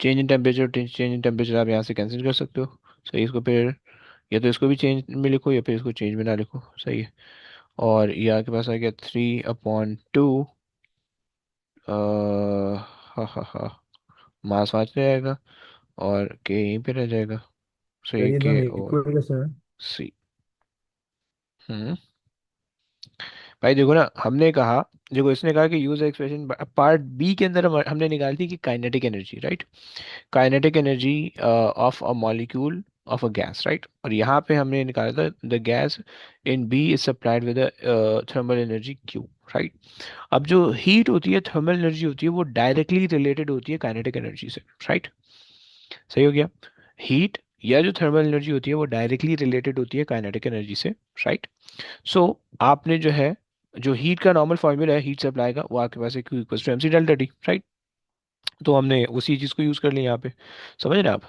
change in temperature, change in temperature आप यहाँ से कैंसिल कर सकते हो, सही। इसको फिर या तो इसको भी चेंज में लिखो, या फिर इसको चेंज में ना लिखो, सही है। और ये आपके पास आ गया 3/2, हा हा हा, मास वाच रहेगा, और के यहीं पे रह जाएगा, यार सही, ये के दोनों और इक्वल कैसे है? सी। हम्म भाई देखो ना, हमने कहा, देखो इसने कहा कि यूज एक्सप्रेशन पार्ट बी के अंदर हमने निकाली थी कि kinetic energy, right, kinetic energy of a molecule of a gas, right, और यहाँ पे हमने निकाला था the gas in B is supplied with thermal energy Q, right. अब जो हीट होती है, थर्मल एनर्जी होती है, वो डायरेक्टली रिलेटेड होती है काइनेटिक एनर्जी से, राइट, सही हो गया। हीट या जो थर्मल एनर्जी होती है वो डायरेक्टली रिलेटेड होती है काइनेटिक एनर्जी से, राइट। सो आपने जो है, जो हीट का नॉर्मल फॉर्मूला है हीट सप्लाई का, वो आपके पास है Q equals to M C delta T, right. तो हमने उसी चीज़ को यूज़ कर लिया यहाँ पे, समझ रहे हैं आप।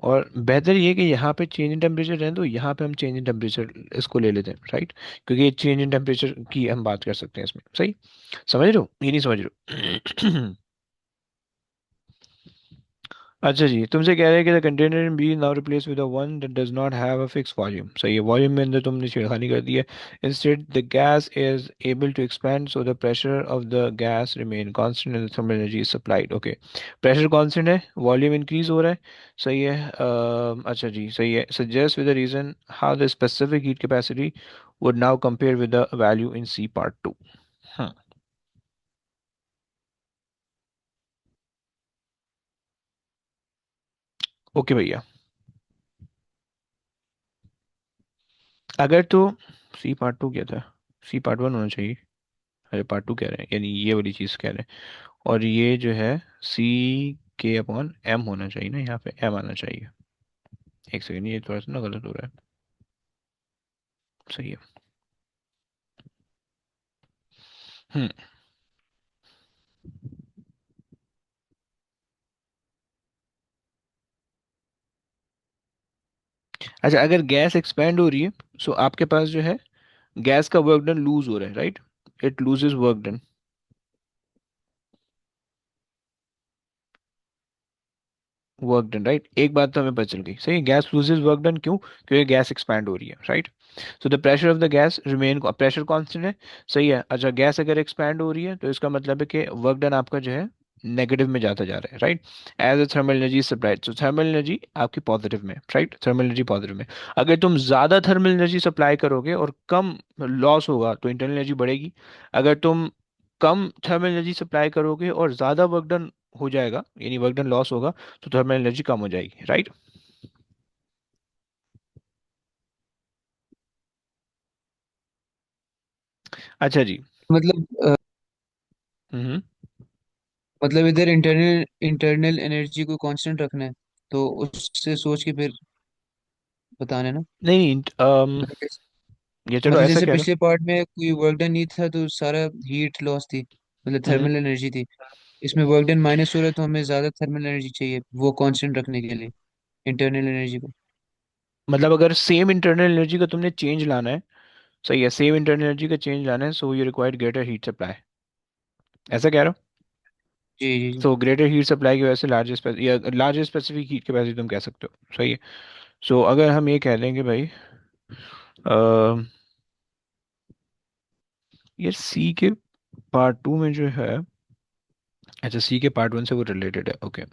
और बेहतर ये कि यहाँ पे चेंज इन टेम्परेचर है, तो यहाँ पे हम चेंज इन टेम्परेचर इसको ले लेते हैं, राइट, क्योंकि ये चेंज इन टेम्परेचर की हम बात कर सकते हैं इसमें, सही, समझ रहे हो ये नहीं समझ रहे हो? अच्छा जी, तुमसे कह रहे हैं कि the container in B now replace with one that does not have a fix volume, सही है, वॉल्यूम में अंदर तुमने छेड़खानी कर दी है। Instead the gas is able to expand so the pressure of the gas remain constant and the thermal energy is supplied, okay. Pressure constant है, वॉल्यूम इंक्रीज हो रहा है, सही है। अच्छा जी, सही है। Suggest with the reason how the specific heat capacity would now compare with the value in C part 2। हाँ, ओके भैया। अगर तो सी पार्ट टू क्या था, सी पार्ट वन होना चाहिए। अरे पार्ट टू कह रहे हैं, यानी ये वाली चीज़ कह रहे हैं। और ये जो है सी के अपॉन एम होना चाहिए ना, यहाँ पे एम आना चाहिए। एक सेकेंड, ये थोड़ा सा ना गलत हो रहा है, सही है। हम्म। अच्छा, अगर गैस एक्सपेंड हो रही है, सो आपके पास जो है गैस का वर्क डन लूज हो रहा है, right, it loses work done. Work done, right, एक बात तो हमें पता चल गई, सही, गैस लूजेज वर्क डन, क्यों, क्योंकि गैस एक्सपैंड हो रही है, right. So the pressure of the gas remain, pressure constant है, सही है। अच्छा, गैस अगर एक्सपैंड हो रही है तो इसका मतलब है कि वर्क डन आपका जो है नेगेटिव में जाता जा रहा है, right. As a thermal energy supplied, तो थर्मल एनर्जी आपकी पॉजिटिव में, राइट, थर्मल एनर्जी पॉजिटिव में। अगर तुम ज्यादा थर्मल एनर्जी सप्लाई करोगे और कम लॉस होगा तो इंटरनल एनर्जी बढ़ेगी। अगर तुम कम थर्मल एनर्जी सप्लाई करोगे और ज्यादा वर्क डन हो जाएगा, यानी वर्क डन लॉस होगा, तो थर्मल एनर्जी कम हो जाएगी, राइट। अच्छा जी। मतलब हम्म। मतलब इधर इंटरनल इंटरनल एनर्जी को कांस्टेंट रखना है, तो उससे सोच के फिर बताना है ना। नहीं नहीं, मतलब जैसे ये चलो मतलब ऐसा जैसे कह लो। पिछले पार्ट में कोई वर्क डन नहीं था तो सारा हीट लॉस थी, मतलब हम्म। थर्मल एनर्जी थी। इसमें वर्क डन माइनस हो रहा है तो हमें ज्यादा थर्मल एनर्जी चाहिए वो कांस्टेंट रखने के लिए, इंटरनल एनर्जी को। मतलब अगर सेम इंटरनल एनर्जी का तुमने चेंज लाना है, सही है, सेम इंटरनल एनर्जी का चेंज लाना है, so you required greater heat supply, ऐसा कह रहे हो। जी जी जी। सो ग्रेटर हीट सप्लाई की वजह से लार्ज या लार्ज स्पेसिफिक हीट कैपेसिटी तुम कह सकते हो, सही है। सो अगर हम ये कह दें कि भाई ये सी के पार्ट टू में जो है, अच्छा सी के पार्ट वन से वो रिलेटेड है, ओके।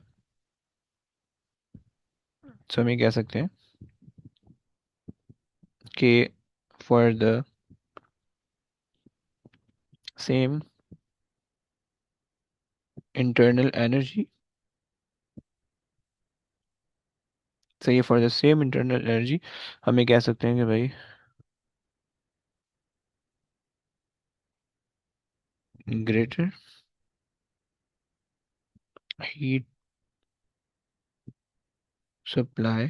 सो हम ये कह सकते हैं कि for the same internal energy, सही है, for the same internal energy हम ये कह सकते हैं कि भाई greater heat supply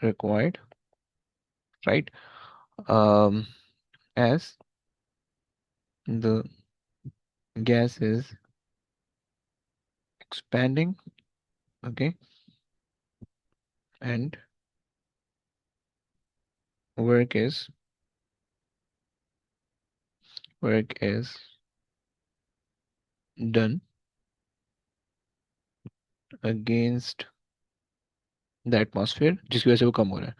required, right, um, as the gas is expanding, okay, and work is work is done against the atmosphere, जिसकी वजह से वो कम हो रहा है,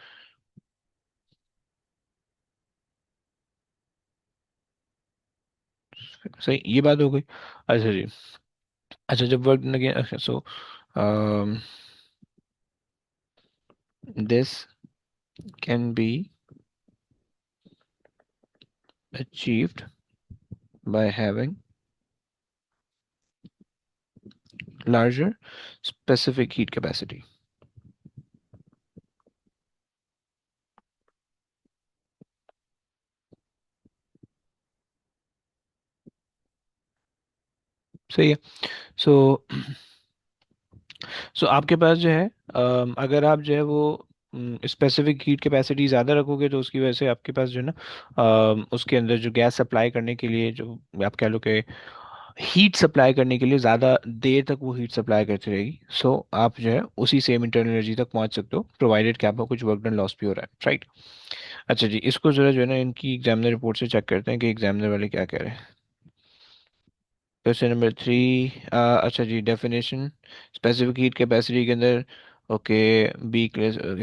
सही, ये बात हो गई। अच्छा जी। अच्छा, जब वर्क अगेन, अच्छा, सो This can be achieved by having larger specific heat capacity. सही है. सो आपके पास जो है अगर आप जो है वो स्पेसिफिक हीट कैपेसिटी ज़्यादा रखोगे तो उसकी वजह से आपके पास जो है ना उसके अंदर जो गैस सप्लाई करने के लिए जो आप कह लो कि हीट सप्लाई करने के लिए ज़्यादा देर तक वो हीट सप्लाई करती रहेगी. सो आप जो है उसी सेम इंटरनल एनर्जी तक पहुंच सकते हो प्रोवाइडेड कि आपका कुछ वर्क डन लॉस भी हो रहा है. राइट. अच्छा जी, इसको जरा जो है ना इनकी एग्जामिनर रिपोर्ट से चेक करते हैं कि एग्जामिनर वाले क्या कह रहे हैं. Question number 3. अच्छा जी, डेफिनेशन स्पेसिफिक हीट कैपेसिटी के अंदर. Okay. B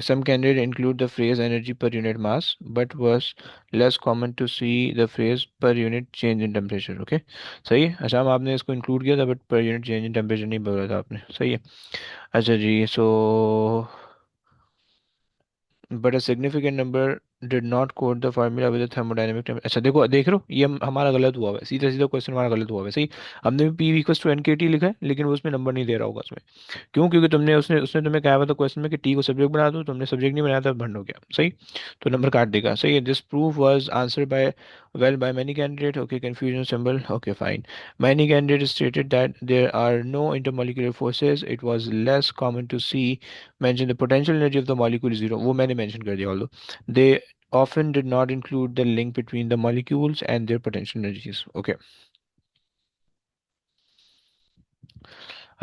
some candidate include the phrase energy per unit mass but was less common to see the phrase per unit change in temperature. Okay. सही है. अच्छा, हम आपने इसको इंक्लूड किया था बट पर यूनिट चेंज इन टेम्परेचर नहीं बोला था आपने. सही है. अच्छा जी. But a significant number did not code the formula with thermodynamic. अच्छा देखो, देख रहे हो ये हमारा गलत हुआ है. सीधा सीधा क्वेश्चन हमारा गलत हुआ है. सही. हमने पी इक्वल्स टू एन के टी लिखा है लेकिन वो उसमें नंबर नहीं दे रहा होगा उसमें. क्यों? क्योंकि तुमने उसने उसने तुम्हें कहा हुआ था क्वेश्चन में कि टी को सब्जेक्ट बना दो, तुमने सब्जेक्ट नहीं बनाया था, भंड हो गया. सही. तो नंबर काट देगा. सही है. This proof was answer by well by many candidate. Okay, confusion symbol. Okay, fine. Many candidates stated that there are no intermolecular forces. It was less common to see mention the potential energy of the molecule is zero. वो मैंने mention कर दिया. Although they often did not include the link between the molecules and their potential energies. Okay.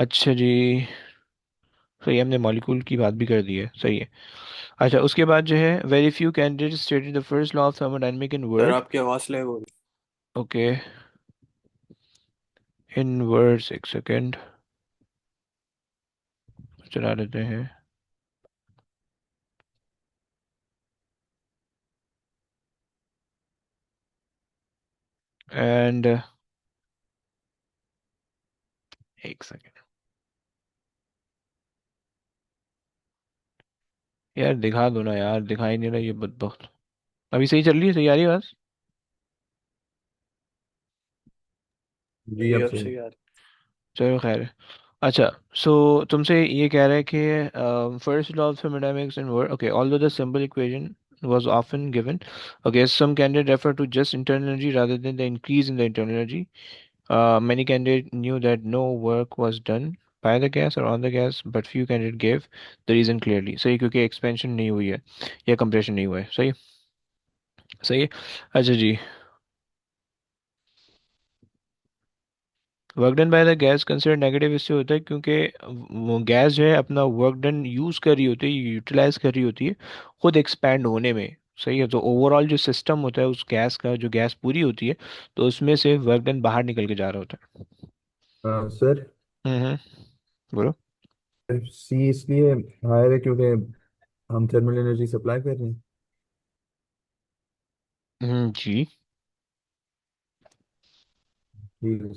अच्छा जी. सही. हमने molecule की बात भी कर दी है. सही है. अच्छा, उसके बाद जो है very few candidate stated the first law of thermodynamic in sir word. आपकी आवाज़ लैग हो रही ओके. इन वर्ड्स, एक सेकेंड चला देते हैं. एंड एक सेकेंड यार, दिखा दो ना यार, दिखाई नहीं रहा ये बदबख्त. अभी सही चल रही है? सही आ रही है बस. है। जी ये अब अब सही. सही आ रही चलो खैर है. अच्छा. तुमसे ये कह रहा है कि first law of thermodynamics in word. Okay, although the simple equation was often given. Okay, some candidate refer to just internal energy rather than the increase in the internal energy. Many candidates knew that no work was done by the gas or on the gas, but few candidates gave the reason clearly. सही. क्योंकि expansion नहीं हुई है या compression नहीं हुआ है. सही. सही है. अच्छा जी. Work done by the gas consider negative इससे होता है क्योंकि वो गैस जो है अपना वर्क डन यूज़ कर रही होती है, यूटिलाइज कर रही होती है खुद एक्सपैंड होने में. सही है. तो ओवरऑल जो सिस्टम होता है उस गैस का, जो गैस पूरी होती है, तो उसमें से वर्क डन बाहर निकल के जा रहा होता है. सर हम्म. बोलो. सी इसलिए हायर है क्योंकि हम थर्मल एनर्जी सप्लाई कर रहे हैं. जी. ठीक है.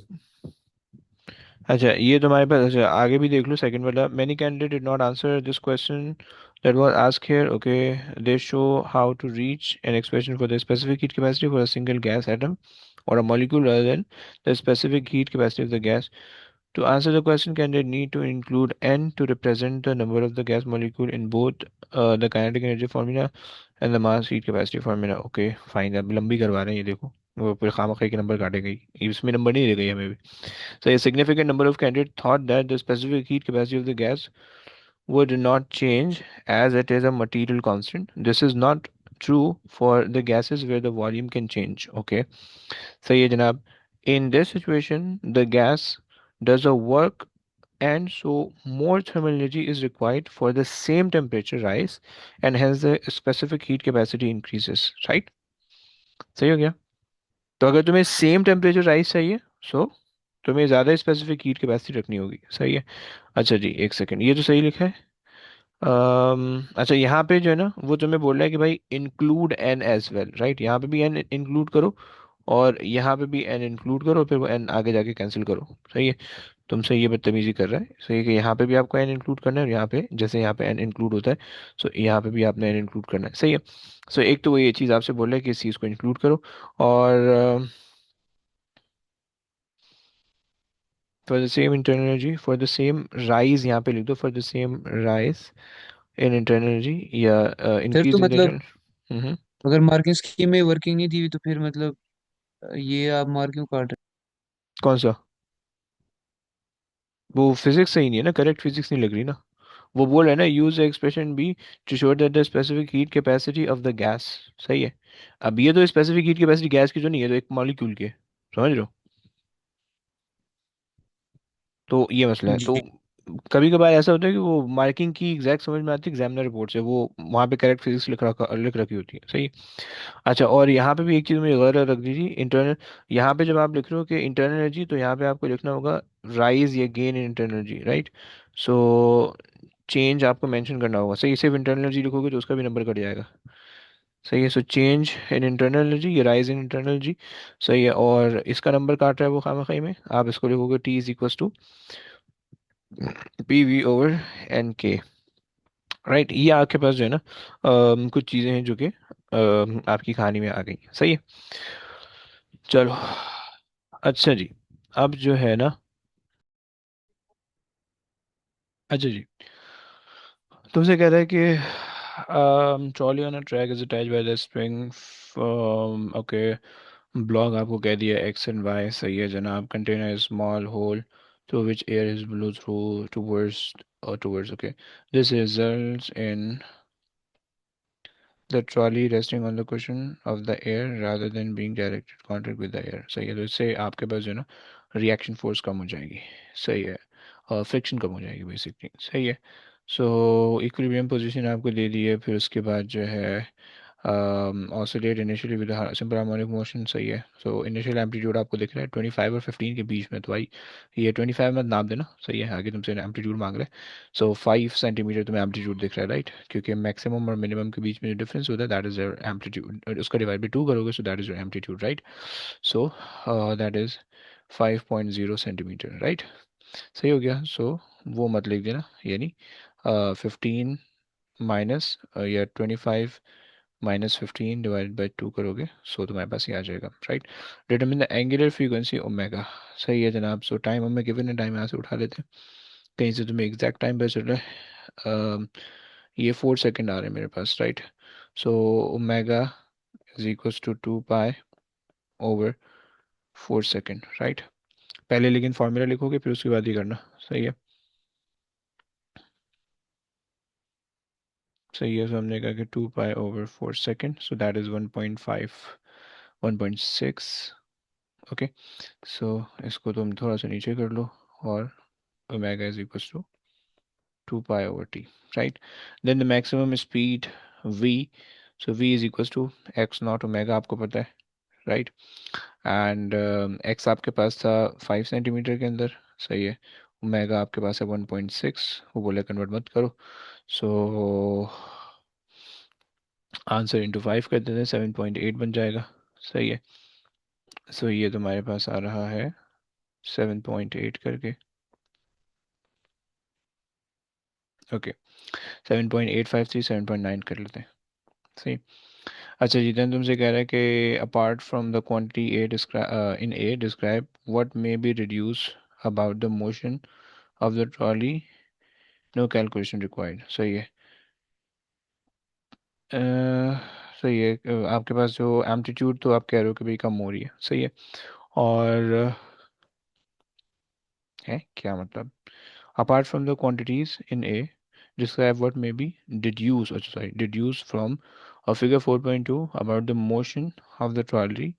अच्छा, ये तुम्हारे पास. अच्छा, आगे भी देख लो सेकंड वाला. Many candidate did not answer this question that was asked here. Okay, they show how to reach an expression for the specific heat capacity for a single gas atom or a molecule rather than the specific heat capacity of the gas. To answer the question, candidate need to include n to represent the number of the gas molecule in both the kinetic energy formula and the mass heat capacity formula. Okay, fine. अब लंबी करवा रहे हैं ये देखो. वो फिर खामखा के नंबर काटेगा ही. इसमें नंबर नहीं दे गई हमें भी. So a significant number of candidates thought that the specific heat capacity of the gas would not change as it is a material constant. This is not true for the gases where the volume can change. Okay. सही है जनाब. In this situation, the gas does a work and so more thermal energy is required for the same temperature rise and hence the specific heat capacity increases. Right? सही हो गया. तो अगर तुम्हें same temperature rise चाहिए, सो तुम्हें ज़्यादा specific heat capacity रखनी होगी. सही है. अच्छा जी, एक सेकंड, ये तो सही लिखा है. अच्छा, यहाँ पे जो है ना वो तुम्हें बोल रहा है कि भाई include an as well. Right. यहाँ पे भी एन इंक्लूड करो और यहाँ पे भी एन इंक्लूड करो, फिर वो एन आगे जाके कैंसिल करो. सही है. तुमसे ये बदतमीजी कर रहा है, सही है कि यहाँ पे भी आपको एन इंक्लूड करना है, और यहाँ पे जैसे यहाँ पे एन इंक्लूड होता है, सो यहाँ पे भी आपने एन इंक्लूड करना है, सही है। सो एक तो वो ये चीज़ आपसे बोल रहा है कि इस चीज़ को इंक्लूड करो, और for the same internal energy, for the same rise, यहाँ पे लिख दो for the same rise in internal energy, या फिर तो इंक्रीज इन मतलब द। अगर मार्किंग स्कीम में वर्किंग नहीं दी हुई तो फिर मतलब ये आप मार्क क्यों काट रहे कौन सा? वो फिजिक्स सही नहीं है ना, करेक्ट फिजिक्स नहीं लग रही ना। वो बोल रहा है ना, use expression B to show that the specific heat capacity of the gas, सही है। अब ये तो स्पेसिफिक हीट कैपेसिटी गैस की जो नहीं है, तो एक मॉलिक्यूल की है, समझ रहे हो? तो ये मसला हैं? है। तो जी। कभी कभार ऐसा होता है कि वो मार्किंग की एग्जैक्ट समझ में आती है एग्जामिनर रिपोर्ट से, वो वहाँ पे करेक्ट फिजिक्स लिख रखी होती है, सही। अच्छा, और यहाँ पे भी एक चीज़ मुझे गौर रख दीजिए, इंटरनल, यहाँ पे जब आप लिख रहे हो कि इंटरनल एनर्जी, तो यहाँ पे आपको लिखना होगा राइज या gain in internal energy, right. So change आपको मेंशन करना होगा, सही। सिर्फ इंटरनल एनर्जी लिखोगे तो उसका भी नंबर कट जाएगा, सही है। So change in internal energy या राइज इन इंटरनल एनर्जी, सही है। और इसका नंबर काट रहा है वो खामा खाई में, आप इसको लिखोगे T is equal to P V over N K, right. ये आपके पास जो है ना, कुछ चीज़ें हैं जो कि आपकी कहानी में आ गई, सही है। चलो, अच्छा जी, अब जो है ना, अच्छा जी, तुमसे कह रहा है कि trolley on a track is attached by the spring, okay. Block आपको कह दिया एक्स एंड वाई, सही है जनाब। Container small hole through which air is blow through towards, okay. This results in the trolley resting on the cushion of the air rather than being directed contact with the air, सही है। तो इससे आपके पास जो है ना, reaction force कम हो जाएगी, सही है, और फ्रिक्शन कम हो जाएगी बेसिकली, सही है। सो इक्विलिब्रियम पोजीशन आपको दे दी है, फिर उसके बाद जो है oscillate initially with simple harmonic motion, सही है। सो इनिशियल एम्पलीट्यूड आपको दिख रहा है 25 और 15 के बीच में, तो भाई ये 25 मत नाप देना, सही है, आगे तुमसे एम्पलीट्यूड मांग रहे हैं। सो 5 सेंटीमीटर तुम्हें एम्पलीट्यूड दिख रहा है, राइट, क्योंकि मैक्सिमम और मिनिमम के बीच में जो डिफरेंस होता है दैट इज योर एम्पलीट्यूड, उसका डिवाइड बाई 2 करोगे, so that is your amplitude, right. So that is 5.0 centimetre, right, सही हो गया। सो वो मत लिख देना, यानी 15 माइनस या 25 -15 डिवाइडेड बाई 2 करोगे, सो तुम्हारे पास ये आ जाएगा, right. Determine the angular frequency omega, सही है जनाब। सो टाइम हमें गिवन है, टाइम यहाँ से उठा लेते हैं, कहीं से तुम्हें एग्जैक्ट टाइम पता चल रहा है। ये 4 सेकेंड आ रहे हैं मेरे पास, right. So omega is equals to 2 pi over 4 second, right. पहले लेकिन फॉर्मूला लिखोगे, फिर उसके बाद ही करना, सही है, सही है। सो हमने कहा कि 2 pi over 4 second, so that is 1.5, 1.6, okay. So इसको तुम थोड़ा सा नीचे कर लो, और omega is equals to 2 pi over t, right? Then the maximum speed v, so v is equals to x not omega, आपको पता है, राइट। एंड x आपके पास था 5 सेंटीमीटर के अंदर, सही है। ओमेगा आपके पास है 1.6, वो बोले कन्वर्ट मत करो, सो आंसर इंटू 5 कर देते हैं, 7.8 बन जाएगा, सही है। सो ये तुम्हारे पास आ रहा है 7.8 करके, ओके। 7.853 7.9 कर लेते हैं, सही। अच्छा जी, then तुमसे कह रहा है कि apart from the quantity A describe in A describe what may be reduce about the motion of the trolley, no calculation required, सही है। अ, सही है। आपके पास जो एम्पलीट्यूड, तो आप कह रहे हो कि भाई कम हो रही है, सही है। और है क्या मतलब, apart from the quantities in A, describe what may be deduced, oh, sorry, deduced from a figure 4.2 about the motion of the trolley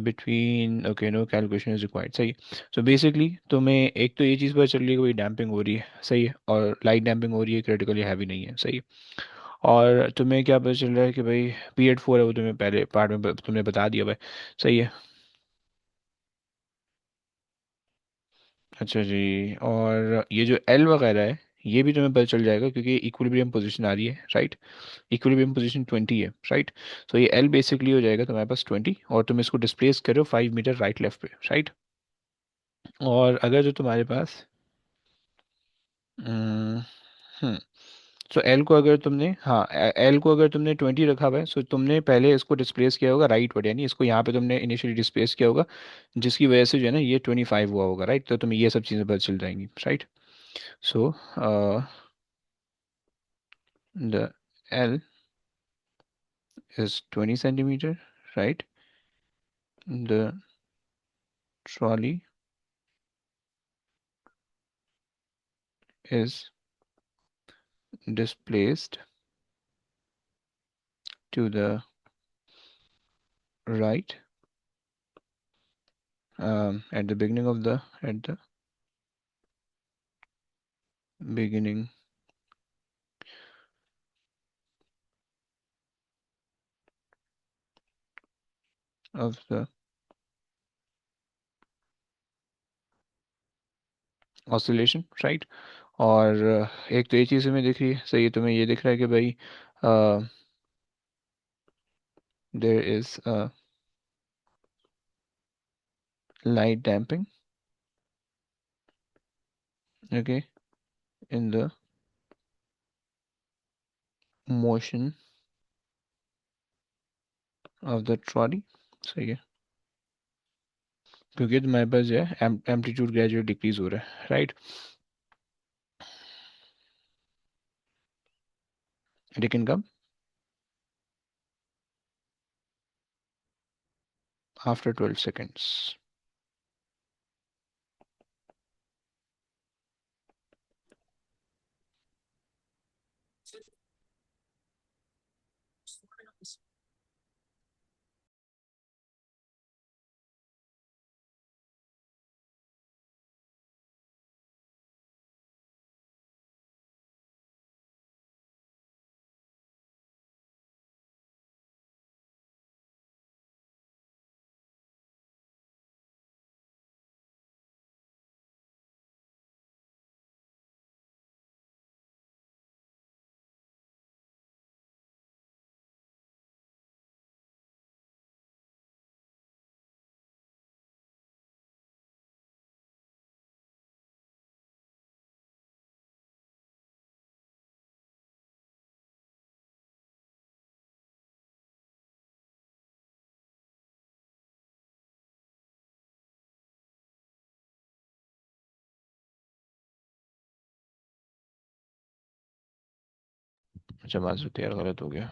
between, okay, no calculation is required, सही है। So basically तुम्हें एक तो ये चीज़ पता चल रही है कि भाई डैम्पिंग हो रही है, सही है, और लाइट डैम्पिंग हो रही है, क्रिटिकली हैवी नहीं है, सही है। और तुम्हें क्या पता चल रहा है कि भाई पीरियड 4 है, वो तुम्हें पहले पार्ट में तुमने बता दिया भाई, सही है। अच्छा जी, और ये जो एल वगैरह है, ये भी तुम्हें पता चल जाएगा क्योंकि इक्विलिब्रियम पोजीशन आ रही है, राइट। इक्विलिब्रियम पोजीशन 20 है, राइट। सो ये एल बेसिकली हो जाएगा तुम्हारे पास 20, और तुम इसको डिस्प्लेस करो 5 मीटर राइट लेफ्ट पे, राइट। और अगर जो तुम्हारे पास हम्म सो एल को अगर तुमने, हाँ, एल को अगर तुमने 20 रखा हुआ है, सो तुमने पहले इसको डिस्प्लेस किया होगा राइट वर्ड, यानी इसको यहाँ पे तुमने इनिशियली डिस्प्लेस किया होगा, जिसकी वजह से जो है ना ये 25 हुआ होगा, राइट। तो तुम्हें ये सब चीज़ें पता चल जाएंगी, right. So the L is 20 centimeter, right? The trolley is displaced to the right at the beginning of beginning of the oscillation, right? और एक तो ये चीज़ हमें दिख रही है, सही है, तुम्हें ये दिख रहा है कि भाई there is a light damping, okay, in the motion of the trolley, सही है, क्योंकि तुम्हारे पास जो है एम्पलीट्यूड ग्रेजुअली डिक्रीज हो रहा है, right. it can come after 12 seconds. अच्छा माजूद यार, गलत हो गया।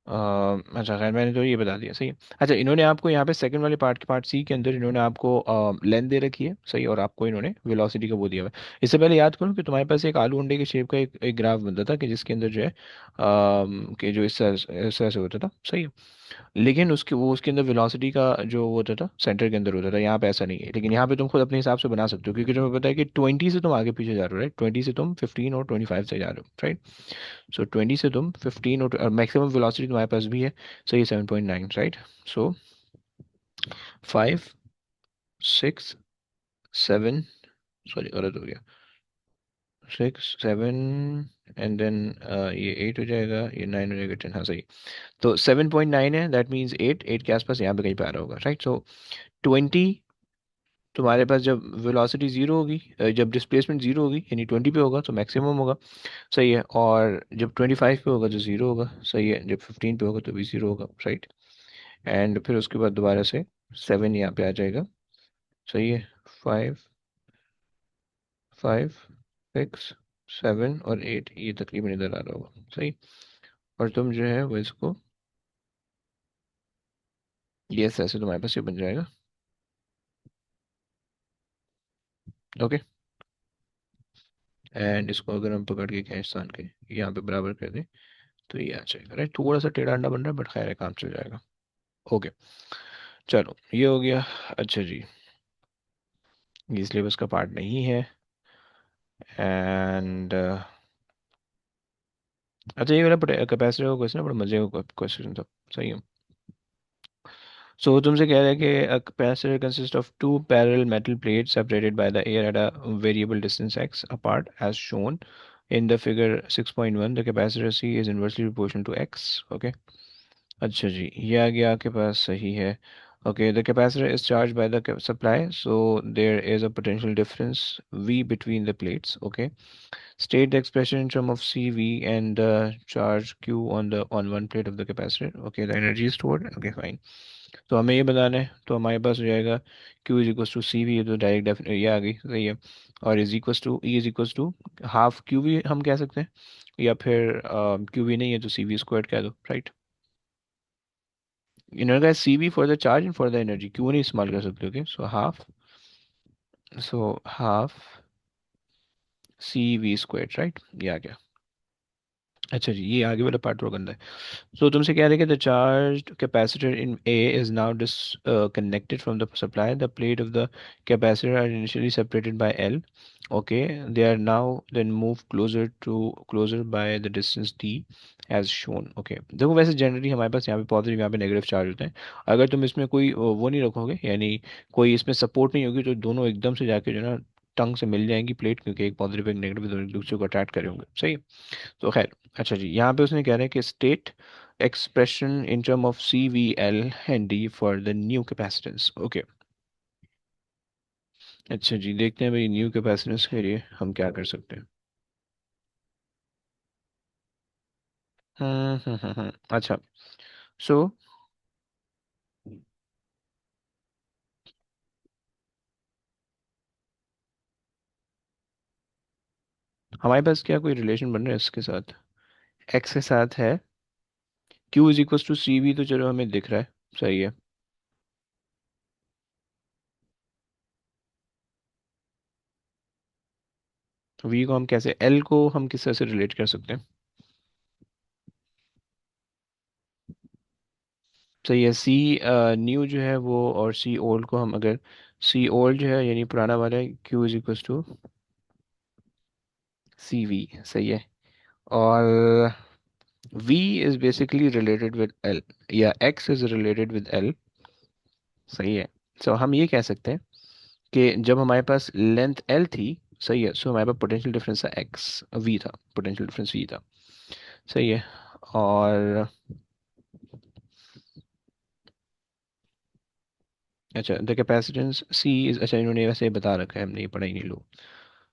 अच्छा खैर, मैंने तो ये बता दिया, सही है। अच्छा, इन्होंने आपको यहाँ पे सेकंड वाले पार्ट सी के अंदर इन्होंने आपको लेंथ दे रखी है, सही, और आपको इन्होंने वेलोसिटी का वो दिया हुआ है। इससे पहले याद करूँ कि तुम्हारे पास एक आलू अंडे के शेप का एक ग्राफ बनता था, कि जिसके अंदर जो है कि जो इस तरह से होता था, सही है। लेकिन उसके अंदर वेलोसिटी का जो वो होता था सेंटर के अंदर होता था, यहाँ पे ऐसा नहीं है। लेकिन यहाँ पे तुम खुद अपने हिसाब से बना सकते हो, क्योंकि तुम्हें पता है कि 20 से तुम आगे पीछे जा रहे हो, राइट। 20 से तुम 15 और 25 से जा रहे हो, राइट। सो 20 से तुम 15 और मैक्सिमम वेलोसिटी तुम्हारे पास भी है, सो ये 7.9, राइट। सो 5, 6, 7, सॉरी गलत हो गया, 6, 7, एंड देन ये 8 हो जाएगा, ये 9 हो जाएगा, 10, हाँ सही। तो 7.9 है, दैट मीन्स 8 के आसपास यहाँ पे कहीं पे आ रहा होगा, राइट। सो 20 तुम्हारे पास जब वेलोसिटी जीरो होगी, जब डिस्प्लेसमेंट जीरो होगी, यानी 20 पे होगा तो मैक्सिमम होगा, सही है। और जब 25 पे होगा तो जीरो होगा, सही है। जब 15 पे होगा तो भी जीरो होगा, राइट। एंड फिर उसके बाद दोबारा से 7 यहाँ पे आ जाएगा, सही है। 5, 5, 6, 7 और 8 ये तकरीबन इधर आ रहा होगा, सही। और तुम जो है वो इसको, यस, ऐसे तुम्हारे पास ये बन जाएगा, ओके। एंड इसको अगर हम पकड़ के खींच तान के यहाँ पे बराबर कर दें तो ये आ जाएगा, राइट। थोड़ा सा टेढ़ा अंडा बन रहा है, बट खैर है, काम चल जाएगा, ओके। चलो ये हो गया। अच्छा जी, ये सिलेबस का पार्ट नहीं है। एंड अच्छा, ये वाला कैपेसिटर का क्वेश्चन बड़ा मजे का क्वेश्चन था, सही है। सो तुमसे कह रहा है कि a capacitor consists of two parallel metal plates separated by the air at a variable distance x apart as shown in the figure 6.1. The capacitor C is inversely proportional to x, okay। अच्छा जी, ये आ गया आपके पास, सही है। Okay, the capacitor is charged by the supply, so there is a potential difference V between the plates. Okay, state the expression in terms of CV and the charge Q on one plate of the capacitor. Okay, the energy is stored. Okay, fine. तो हमें ये बताना है, तो हमारे पास हो जाएगा Q is equal to C V, ये तो डायरेक्ट ये आ गई, सही है। और is equal to E is equal to half Q V हम कह सकते हैं, या फिर क्यू वी नहीं है तो सी वी स्क्वायर कह दो, राइट। इन्होंने कहा C V for the charge and for the energy, Q नहीं इस्तेमाल कर सकते। Okay, so half C V square, right, ये आ गया। अच्छा जी, ये आगे वाला पार्ट और गंदा है। So तुमसे कह रहे हैं कि the charged capacitor in A is now disconnected from the supply. The plate of the capacitor are initially separated by L. Okay, they are now then moved closer by the distance D as shown. Okay, देखो वैसे generally हमारे पास यहाँ पे positive यहाँ पे negative charge होते हैं। अगर तुम इसमें कोई वो नहीं रखोगे, यानी कोई इसमें सपोर्ट नहीं होगी, तो दोनों एकदम से जाके जो है ना टंग से मिल जाएंगी प्लेट, क्योंकि एक पॉजिटिव एक नेगेटिव दोनों एक दूसरे को अट्रैक्ट करे होंगे, सही है। तो खैर, अच्छा जी, यहाँ पे उसने कह रहा है कि state expression in term of C V L and D for the new capacitance. Okay, अच्छा जी, देखते हैं भाई न्यू कैपेसिटेंस के लिए हम क्या कर सकते हैं। अच्छा, सो हमारे पास क्या कोई रिलेशन बन रहा है इसके साथ, एक्स के साथ है। Q is equal to C V, तो चलो हमें दिख रहा है, सही है। वी को हम कैसे, एल को हम किस तरह से रिलेट कर सकते हैं। सही है, सी न्यू जो है वो, और सी ओल्ड को हम अगर, सी ओल्ड जो है यानी पुराना वाला है, Q is equal to C V, सही है। और V is basically related with L, या X is related with L, सही है। सो हम ये कह सकते हैं कि जब हमारे पास लेंथ L थी, सही है, सो हमारे पास पोटेंशियल डिफरेंस था X, V था, पोटेंशियल डिफरेंस V था, सही है। और अच्छा, द कैपेसिटेंस C इज, अच्छा इन्होंने वैसे बता रखा है, हमने ये पढ़ा ही नहीं लो।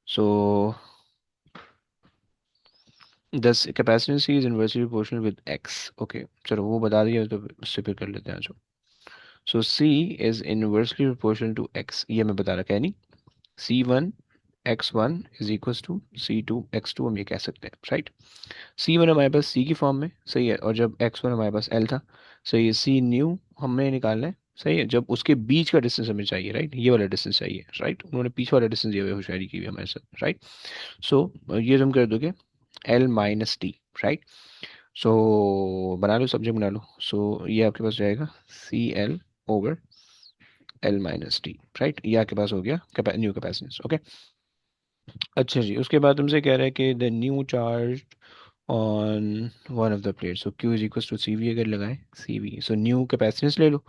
सो दस capacitance C is inversely proportional with X। Okay, चलो वो बता दिया, तो उससे फिर कर लेते हैं जो। So C is inversely proportional to X, ये मैं बता रखा है नहीं। C1 x1 is equal to C2 x2, हम ये कह सकते हैं, राइट। C1 हमारे पास C की फॉर्म में, सही है, और जब x1 हमारे पास L था, सही है। C न्यू हमें निकालना है, सही है, जब उसके बीच का डिस्टेंस हमें चाहिए, राइट, ये वाला डिस्टेंस चाहिए, राइट, उन्होंने पीछे वाला डिस्टेंस दिया हुआ है, होशियारी की हुई है हमारे साथ, राइट। सो ये तुम कर दोगे L माइनस टी, राइट। सो बना लो, सब्जेक्ट बना लो। सो ये आपके पास जाएगा CL over L minus T, right, ये आपके पास हो गया न्यू कैपेसिटेंस। ओके, अच्छा जी, उसके बाद तुमसे कह रहा है कि the new charge on one of the plate, so Q is equal to C V, अगर लगाएं C V, so new capacitance ले लो,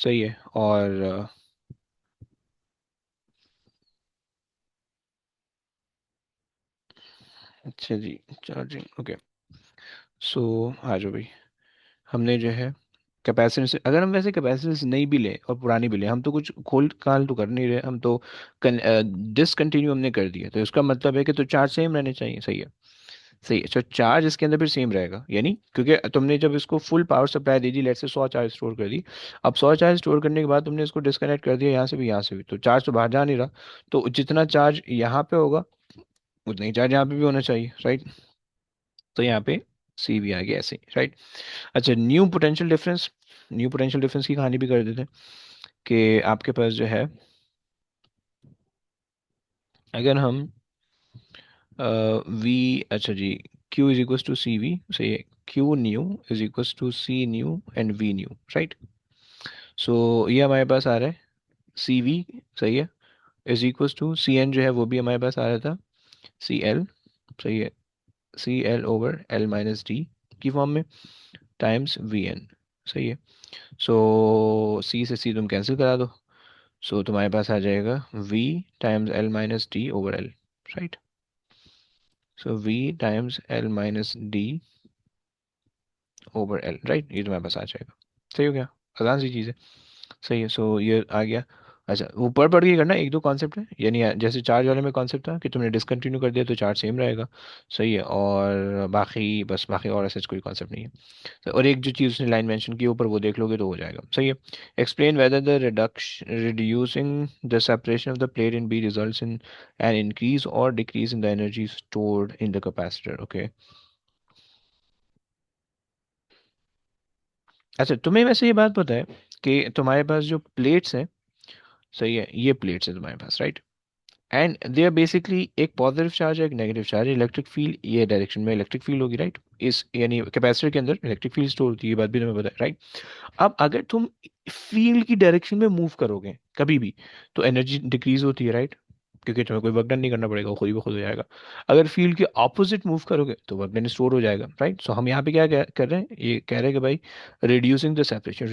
सही है। और अच्छा जी, चार्जिंग, ओके। सो आ जाओ भाई, हमने जो है कैपेसिटेंस, अगर हम वैसे कैपेसिटेंस नहीं भी लें और पुरानी भी लें, हम तो कुछ खोल काल तो कर नहीं रहे, हम तो डिसकंटिन्यू हमने कर दिया, तो इसका मतलब है कि तो चार्ज सेम रहने चाहिए, सही है। सही है, तो चार्ज इसके अंदर फिर सेम रहेगा, यानी क्योंकि तुमने जब इसको फुल पावर सप्लाई दे दी, लेट से 100 चार्ज स्टोर कर दी, अब 100 चार्ज स्टोर करने के बाद तुमने इसको डिस्कनेक्ट कर दिया यहाँ से भी यहाँ से भी, तो चार्ज तो बाहर जा नहीं रहा, तो जितना चार्ज यहाँ पे होगा उतना ही चार्ज यहाँ पे भी होना चाहिए, राइट। तो यहाँ पे सी भी आ गया ऐसे, राइट। अच्छा, new potential difference, new potential difference की कहानी भी कर देते हैं कि आपके पास जो है, अगर हम वी, अच्छा जी, Q is equal to C V, सही है, Q new is equal to C new and V new, right. So ये हमारे पास आ रहा है सी वी, सही है, is equal to C N, जो है वो भी हमारे पास आ रहा था सी एल, सही है, C L over L minus D की फॉर्म में, टाइम्स वी एन, सही है। सो सी से सी तुम कैंसिल करा दो, सो तुम्हारे पास आ जाएगा V times L minus D over L, right. So V times L minus D over L, right, ये तुम्हारे पास आ जाएगा, सही हो गया, आसान सी चीज़ है। सही है। सो ये आ गया। अच्छा, वो पढ़ पढ़ के करना, एक दो कॉन्सेप्ट है, यानी जैसे चार्ज वाले में कॉन्सेप्ट था कि तुमने डिसकंटिन्यू कर दिया तो चार्ज सेम रहेगा। सही है। और बाकी बस, बाकी और ऐसा कोई कॉन्सेप्ट नहीं है। तो और एक जो चीज़ उसने लाइन मेंशन की ऊपर, वो देख लोगे तो हो जाएगा। सही है। Explain whether the reducing the separation of the plate in B results in an increase or decrease in the energy stored in the capacitor. Okay. अच्छा, तुम्हें वैसे ये बात पता है कि तुम्हारे पास जो प्लेट्स हैं, सही है, ये प्लेट्स है तुम्हारे पास, right? And they are basically, एक पॉजिटिव चार्ज है, एक नेगेटिव चार्ज है। इलेक्ट्रिक फील्ड ये डायरेक्शन में इलेक्ट्रिक फील्ड होगी, राइट? इस यानी कैपेसिटर के अंदर इलेक्ट्रिक फील्ड स्टोर होती है, ये बात भी तुम्हें पता है, राइट? अब अगर तुम फील्ड की डायरेक्शन में मूव करोगे कभी भी, तो एनर्जी डिक्रीज होती है, राइट? क्योंकि तुम्हें कोई वर्क डन नहीं करना पड़ेगा, वो खुद ही वो खुद हो जाएगा। अगर फील्ड के ऑपोजिट मूव करोगे तो वर्क डन स्टोर हो जाएगा, राइट? सो हम यहाँ पे क्या कर रहे हैं, ये कह रहे हैं कि भाई reducing the separation,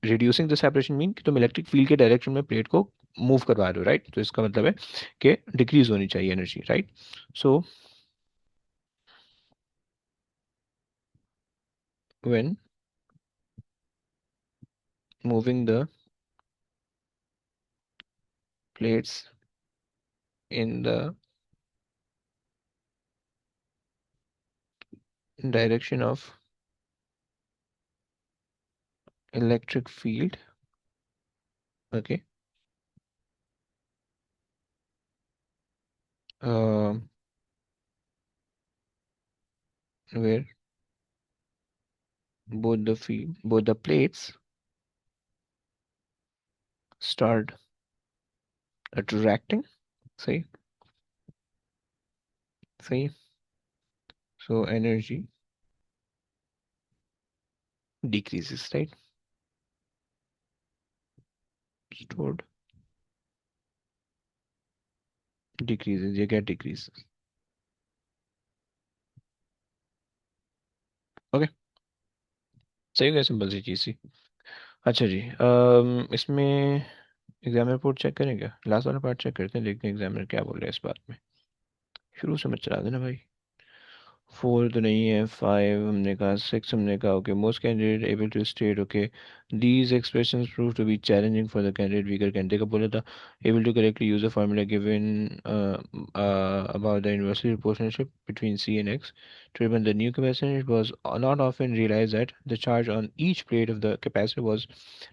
reducing the separation mean कि तुम इलेक्ट्रिक फील्ड के डायरेक्शन में प्लेट को मूव करवा रहे हो, राइट? तो इसका मतलब है कि डिक्रीज होनी चाहिए energy, right? So when moving the plates in the direction of electric field, okay, um, where both the plates start attracting, see, see, so energy decreases, right? Stored decreases, ये क्या decreases? Okay, सही हो गया, simple सी चीज सी। अच्छा जी, इसमें exam report check करें क्या? लास्ट वाला पार्ट चेक करते हैं, देखते हैं एग्जामिनर क्या बोल रहे हैं इस बात में। शुरू से मत चला देना भाई। 4 तो नहीं है, 5 हमने कहा, 6 हमने कहा। Okay, most candidate able to state, okay, these expressions prove to be challenging for the candidate weaker candidate का बोला था। Able to correctly use the formula given about the inversely proportionship between C and X to run the new capacitor. It was not often realized that the charge on each plate of the capacitor was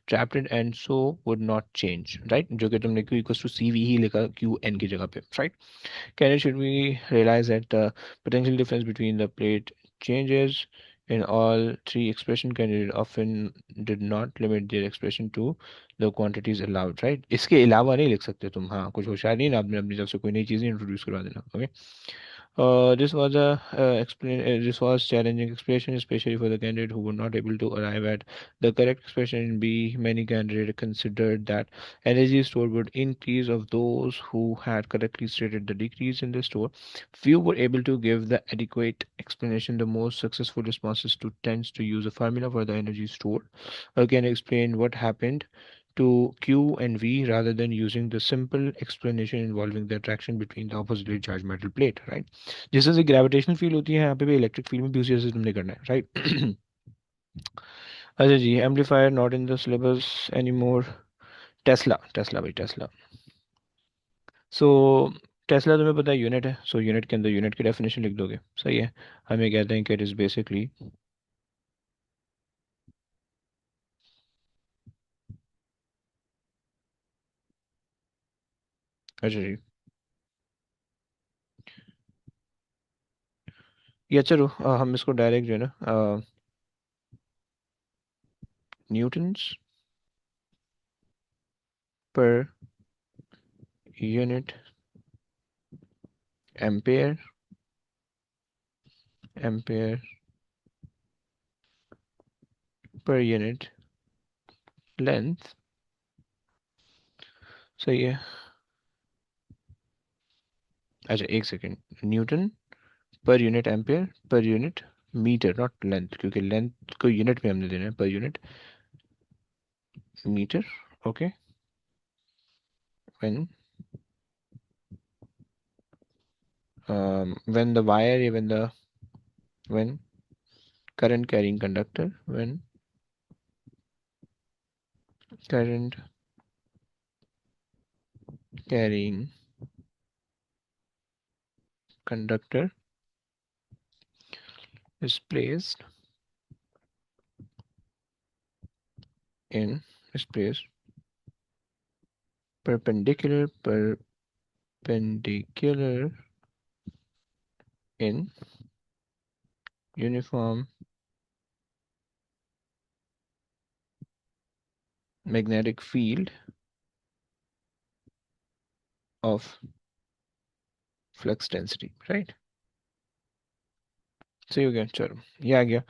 trapped in and so would not change, right? जो कि तुमने Q equals to CV ही लिखा Q N की जगह पे, right? Can should we realize that the potential difference between the plate changes in all three expression candidate often did not limit their expression to the quantities allowed, right? इसके अलावा नहीं लिख सकते तुम, हाँ कुछ होशियार नहीं ना, आपने अपनी तरफ से कोई नई चीज़ें इंट्रोड्यूस करवा देना। Okay, this was a this was challenging expression, especially for the candidate who were not able to arrive at the correct expression in B. Many candidates considered that energy stored would increase of those who had correctly stated the decrease in the store. Few were able to give the adequate explanation. The most successful responses to tends to use a formula for the energy stored. Can you explain what happened to Q and V rather than using the simple explanation involving the attraction between the oppositely charged metal plate, right? जिस तरह से gravitational field होती है, यहाँ पे भी electric field में भी उसी तरह से तुमने करना है, राइट? अच्छा जी, amplifier not in the syllabus anymore. Tesla, tesla भाई, टेस्ला। सो टेस्ला तुम्हें पता है यूनिट है, सो यूनिट के अंदर यूनिट की डेफिनेशन लिख दोगे, सही है। हमें कहते हैं कि इट इज़ बेसिकली, अच्छा जी, या चलो हम इसको डायरेक्ट जो है ना, Newtons per unit ampere, ampere per unit length, सही है। अच्छा एक second, Newton per unit ampere per unit metre, not length, क्योंकि लेंथ को यूनिट में हमने देना है, per unit metre. Okay, when when the wire, when current carrying conductor, when current carrying conductor is placed in is placed perpendicular in uniform magnetic field of flux density, right? सही हो गया, चलो ये आ गया।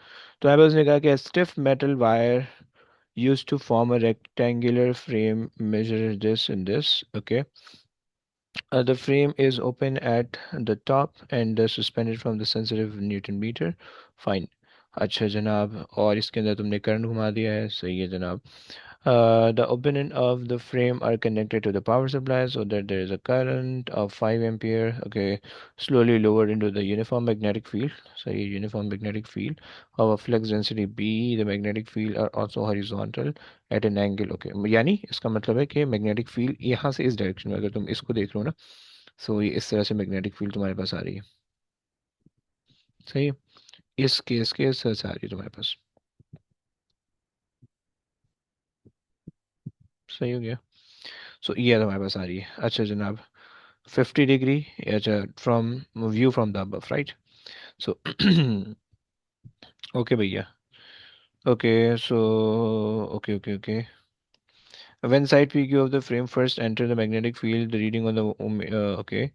तो यहाँ पे उसने कहा कि stiff metal wire used to form a rectangular frame measure this and this, okay. The frame is open at the top and suspended from the sensitive Newton meter. Fine. अच्छा जनाब, और इसके अंदर तुमने करंट घुमा दिया है, सही है जनाब। The opening of the frame are connected to the power supply so that there is a current of 5 ampere, okay, slowly lowered into the uniform magnetic field. So uniform magnetic field of a flux density B. The magnetic field are also horizontal at an angle, okay। यानी इसका मतलब है कि magnetic field यहाँ से इस direction में, अगर तुम इसको देख लो ना, सो ये इस तरह से मैग्नेटिक फील्ड तुम्हारे पास आ रही है, सही है। इस केस के इस तरह से आ रही है तुम्हारे पास, सही हो गया। सो ये तुम्हारे पास आ रही है, अच्छा जनाब। 50 डिग्री, अच्छा, from view from the above, right. So okay भैया, okay. So okay okay okay. When side PQ of the frame first enter the magnetic field, the reading on the okay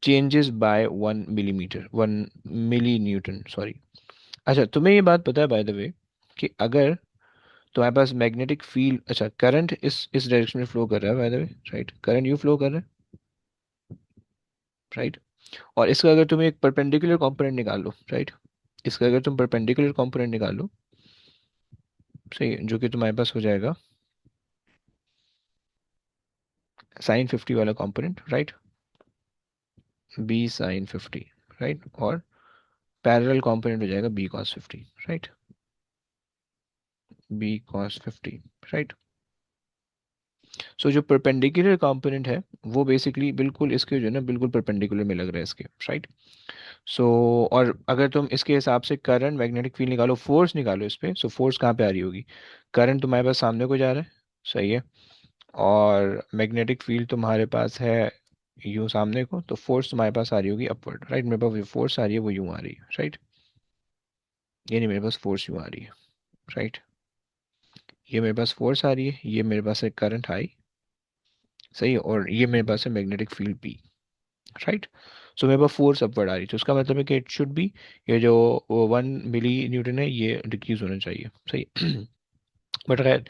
changes by 1 millimeter, 1 millinewton, sorry। अच्छा, तुम्हें ये बात पता है by the way कि अगर तुम्हारे पास मैग्नेटिक फील्ड, अच्छा करंट इस डायरेक्शन में फ्लो कर रहा है by the way, right, current you flow कर रहा है, राइट। और इसका अगर तुम एक परपेंडिकुलर कंपोनेंट निकाल लो, राइट, इसका अगर तुम परपेंडिकुलर कंपोनेंट निकाल लो, सही है, जो कि तुम्हारे पास हो जाएगा साइन 50 वाला component, right, B sine 50, right, और पैरेलल कंपोनेंट हो जाएगा B cos 50, right, B cos 50, right. So जो परपेंडिकुलर कंपोनेंट है वो बेसिकली बिल्कुल इसके जो है ना बिल्कुल परपेंडिकुलर में लग रहा है इसके, राइट। सो और अगर तुम इसके हिसाब से करंट मैग्नेटिक फील्ड निकालो, फोर्स निकालो इस पे, सो फोर्स कहाँ पे आ रही होगी, करंट तुम्हारे पास सामने को जा रहा है, सही है, और मैग्नेटिक फील्ड तुम्हारे पास है यूं सामने को, तो फोर्स तुम्हारे पास आ रही होगी अपवर्ड, राइट। मेरे पास जो फोर्स आ रही है वो यूं आ रही है, राइट, ये नहीं, मेरे पास फोर्स यूं आ रही है, राइट, ये मेरे पास फोर्स आ रही है, ये मेरे पास है करंट आई, सही है, और ये मेरे पास है मैग्नेटिक फील्ड बी, राइट। सो मेरे पास फोर्स अपवर्ड आ रही है, तो उसका मतलब है कि इट शुड बी, ये जो 1 मिली न्यूटन है ये डिक्रीज होना चाहिए, सही। बट खैर,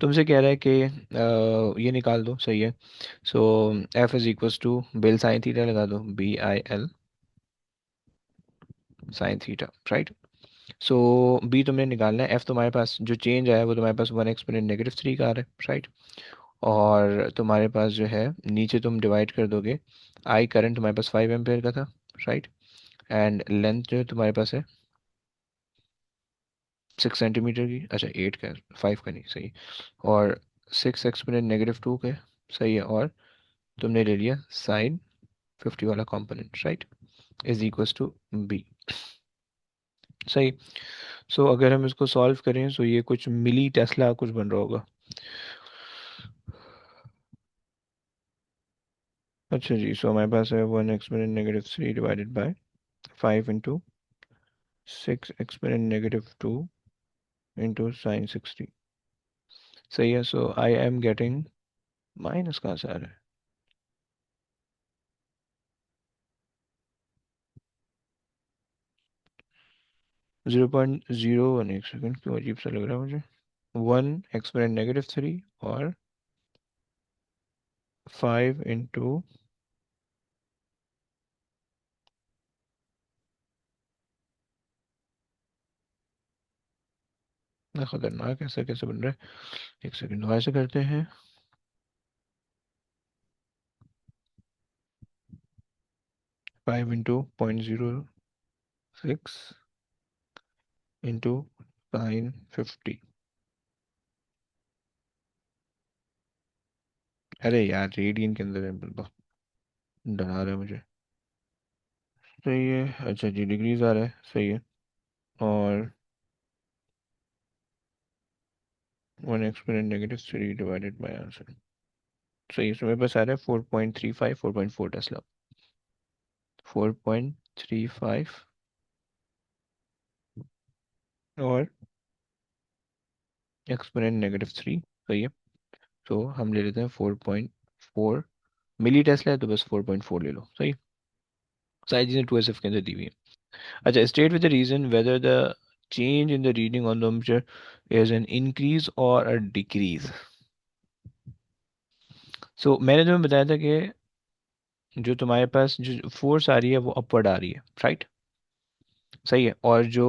तुमसे कह रहा है कि ये निकाल दो, सही है। So F is equals to BIL sine theta लगा दो, BIL sine theta, right. So B तुमने निकालना है, एफ तुम्हारे पास जो चेंज आया है वो तुम्हारे पास 1 एक्सपोनेंट -3 का आ रहा है, राइट। और तुम्हारे पास जो है नीचे तुम डिवाइड कर दोगे, आई करंट तुम्हारे पास 5 एम्पेयर का था, राइट, एंड लेंथ जो तुम्हारे पास है 6 सेंटीमीटर की, अच्छा 8 का, 5 का नहीं, सही, और 6 एक्सपोनेंट -2 का है, सही है, और तुमने ले लिया साइन 50 वाला component, right, is equals to B, सही। सो अगर हम इसको सॉल्व करें तो ये कुछ मिली टेस्ला कुछ बन रहा होगा। अच्छा जी, सो हमारे पास है 1 exponent -3 divided by 5 into 6 exponent -2 into sine 60, सही है। सो आई एम गेटिंग, माइनस कहाँ से आ रहा है, 0.01, 1 सेकेंड, क्यों अजीब सा लग रहा है मुझे। 1 एक्सपोनेंट -3 और 5 इंटू, खतरनाक, ऐसा कैसे बन रहा है, 1 सेकेंड, दोबारा से करते हैं। 5 इंटू 0.06 इंटू साइन 50, अरे यार रेडियन के अंदर है बिल्कुल, डरा रहा है मुझे। सही है, अच्छा जी डिग्रीज आ रहा है, सही है। और 1 exponent -3 डिवाइडेड बाय आंसर, सही है। So मेरे पास आ रहा है 4.35, 4.4 टेस्ला, 4.35 और एक्सपोनेंट -3, सही है। तो हम ले लेते हैं 4.4, मिली टेस्ला है तो बस 4.4 ले लो, सही। सारी चीज़ें 2SF के अंदर दी हुई है। अच्छा, state with the reason whether the change in the reading on the meter is an increase और अ डिक्रीज। सो मैंने तुम्हें बताया था कि जो तुम्हारे पास जो फोर्स आ रही है वो अपवर्ड आ रही है, राइट, सही है। और जो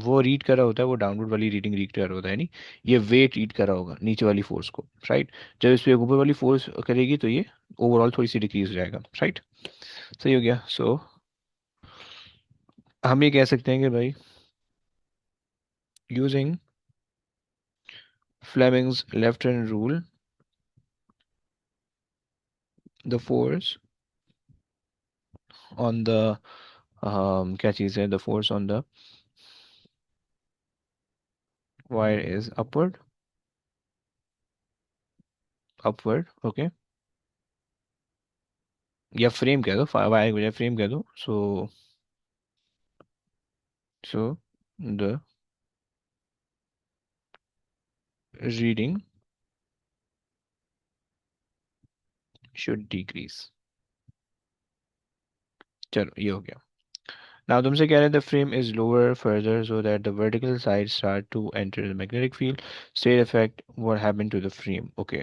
वो रीड कर रहा होता है वो डाउनवर्ड वाली रीडिंग रीड कर रहा होता है, नहीं, ये वेट रीड कर रहा होगा नीचे वाली फोर्स को, राइट। जब इस पे ऊपर वाली फोर्स करेगी तो ये ओवरऑल थोड़ी सी डिक्रीज हो जाएगा, राइट। सही हो गया। सो हम ये कह सकते हैं कि भाई using Fleming's left hand rule the force on the क्या चीज़ है, the force on the wire is upward, upward, okay. या फ्रेम कह दो, वायर को फ्रेम कह दो। So the reading should decrease. चलो ये हो गया। नाउ तुमसे कह रहे हैं the frame is lower further so that the vertical side start to enter the magnetic field, state effect what happened to the frame, okay.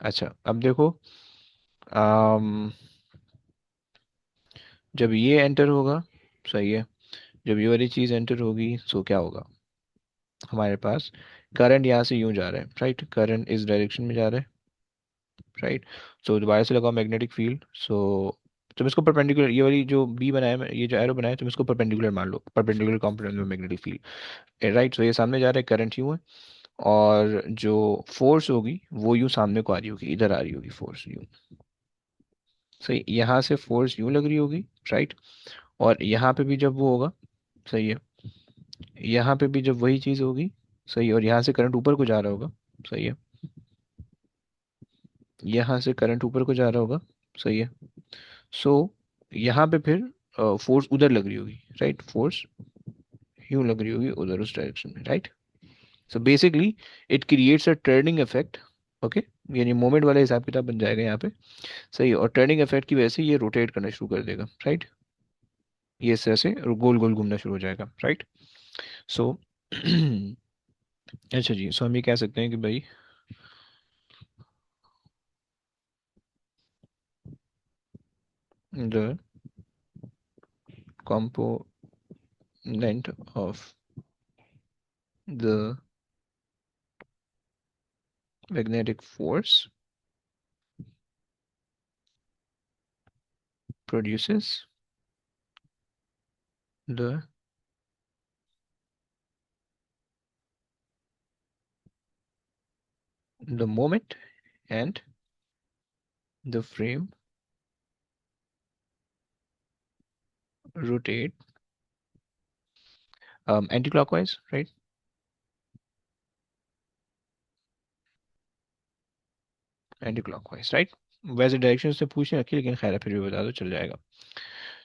अच्छा अब देखो, um, जब ये एंटर होगा, सही है, जब ये वाली चीज़ एंटर होगी सो क्या होगा, हमारे पास करंट यहाँ से यूं जा रहा है, राइट, करंट इस डायरेक्शन में जा रहा है, राइट। सो दोबारा से लगाओ मैग्नेटिक फील्ड। सो तुम इसको परपेंडिकुलर, ये वाली जो बी बनाया मैं, ये जो एरो बनाया तुम इसको परपेंडिकुलर मान लो, परपेंडिकुलर कंपोनेंट में मैग्नेटिक फील्ड, राइट। सो ये सामने जा रहा है, करंट यूं है, और जो फोर्स होगी वो यूं सामने को आ रही होगी, इधर आ रही होगी फोर्स यूं, सही। यहाँ से फोर्स यूं लग रही होगी, राइट। और यहाँ पे भी जब वो होगा, सही है, यहाँ पे भी जब वही चीज़ होगी, सही, और यहाँ से करंट ऊपर को जा रहा होगा, सही है, यहाँ से करंट ऊपर को जा रहा होगा, सही है। सो यहाँ पे फिर फोर्स उधर लग रही होगी, राइट, फोर्स यूं लग रही होगी उधर उस डायरेक्शन में, right. So basically it creates a turning effect, okay, यानी मोमेंट वाला हिसाब किताब बन जाएगा यहाँ पे, सही। और टर्निंग इफेक्ट की वजह से ये रोटेट करना शुरू कर देगा, राइट, ये इस तरह से गोल गोल घूमना शुरू हो जाएगा, राइट। सो अच्छा जी, सो हम ये कह सकते हैं कि भाई the component of the magnetic force produces the moment and the frame rotate anti-clockwise, right, anti-clockwise, right। वैसे डायरेक्शन से पूछने रखी, लेकिन खैर है, फिर भी बता दो चल जाएगा।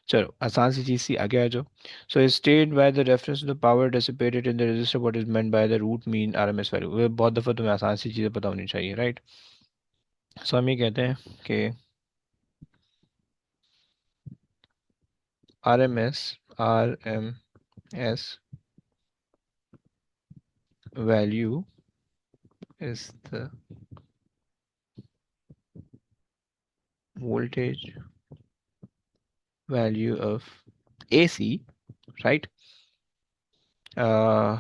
चलो आसान सी चीज सी आगे आ जाओ। So state by the reference to the power dissipated in the resistor what is meant by the root mean RMS value. बहुत दफा तुम्हें आसान सी चीजें पता होनी चाहिए, राइट। सो हम ये कहते हैं कि RMS value is the voltage value of AC, right। uh,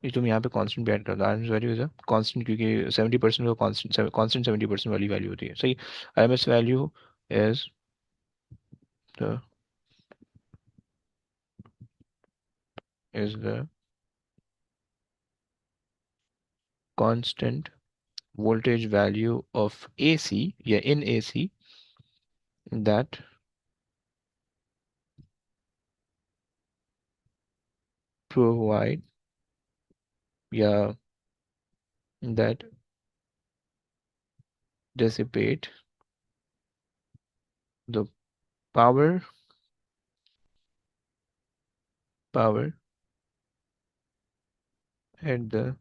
ये तुम यहाँ पे कांस्टेंट भी ऐड कर दो, RMS value is a constant, क्योंकि 70% वो कांस्टेंट कांस्टेंट 70% वाली वैल्यू होती है, सही। RMS value is the is the constant voltage value of AC या in AC that provide या that dissipate the power at the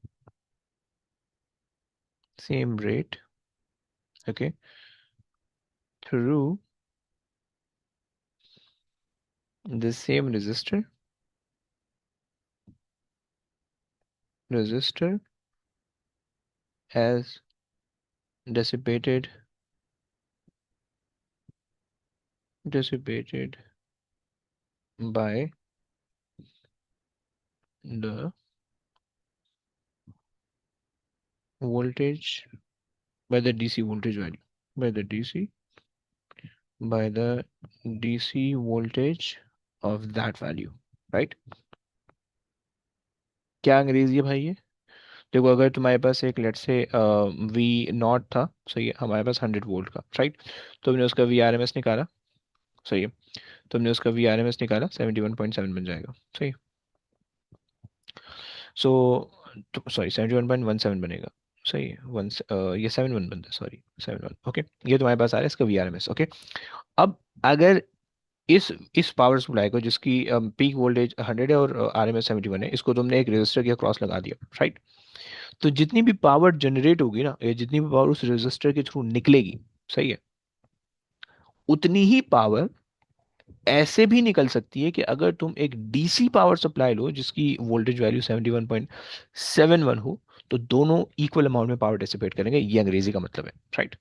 same rate, okay, through the same resistor as dissipated by the voltage by the DC voltage value by the DC by the DC voltage of that value, right? क्या अंग्रेजी है भाई ये? देखो अगर तुम्हारे पास एक late से वी नॉट था, सही है, हमारे पास 100 वोल्ट का, राइट? तुमने उसका वी आर एम एस निकाला, सही है, तुमने उसका वी आर एम एस निकाला 71.7 बन जाएगा, सही। सो सॉरी 71.17 बनेगा, सही है, ये 71 बनता है, सॉरी 71, ओके। ये तुम्हारे पास आ रहा है इसका V R M S, okay. अब अगर इस पावर सप्लाई को जिसकी पीक वोल्टेज 100 है और आर एम एस 71 है, इसको तुमने एक रेजिस्टर के क्रॉस लगा दिया, राइट? तो जितनी भी पावर जनरेट होगी ना, या जितनी भी पावर उस रेजिस्टर के थ्रू निकलेगी, सही है, उतनी ही पावर ऐसे भी निकल सकती है कि अगर तुम एक डीसी पावर सप्लाई लो जिसकी वोल्टेज वैल्यू 71.71 हो, तो दोनों इक्वल अमाउंट में पावर डिसिपेट करेंगे, ये अंग्रेजी का मतलब है, राइट?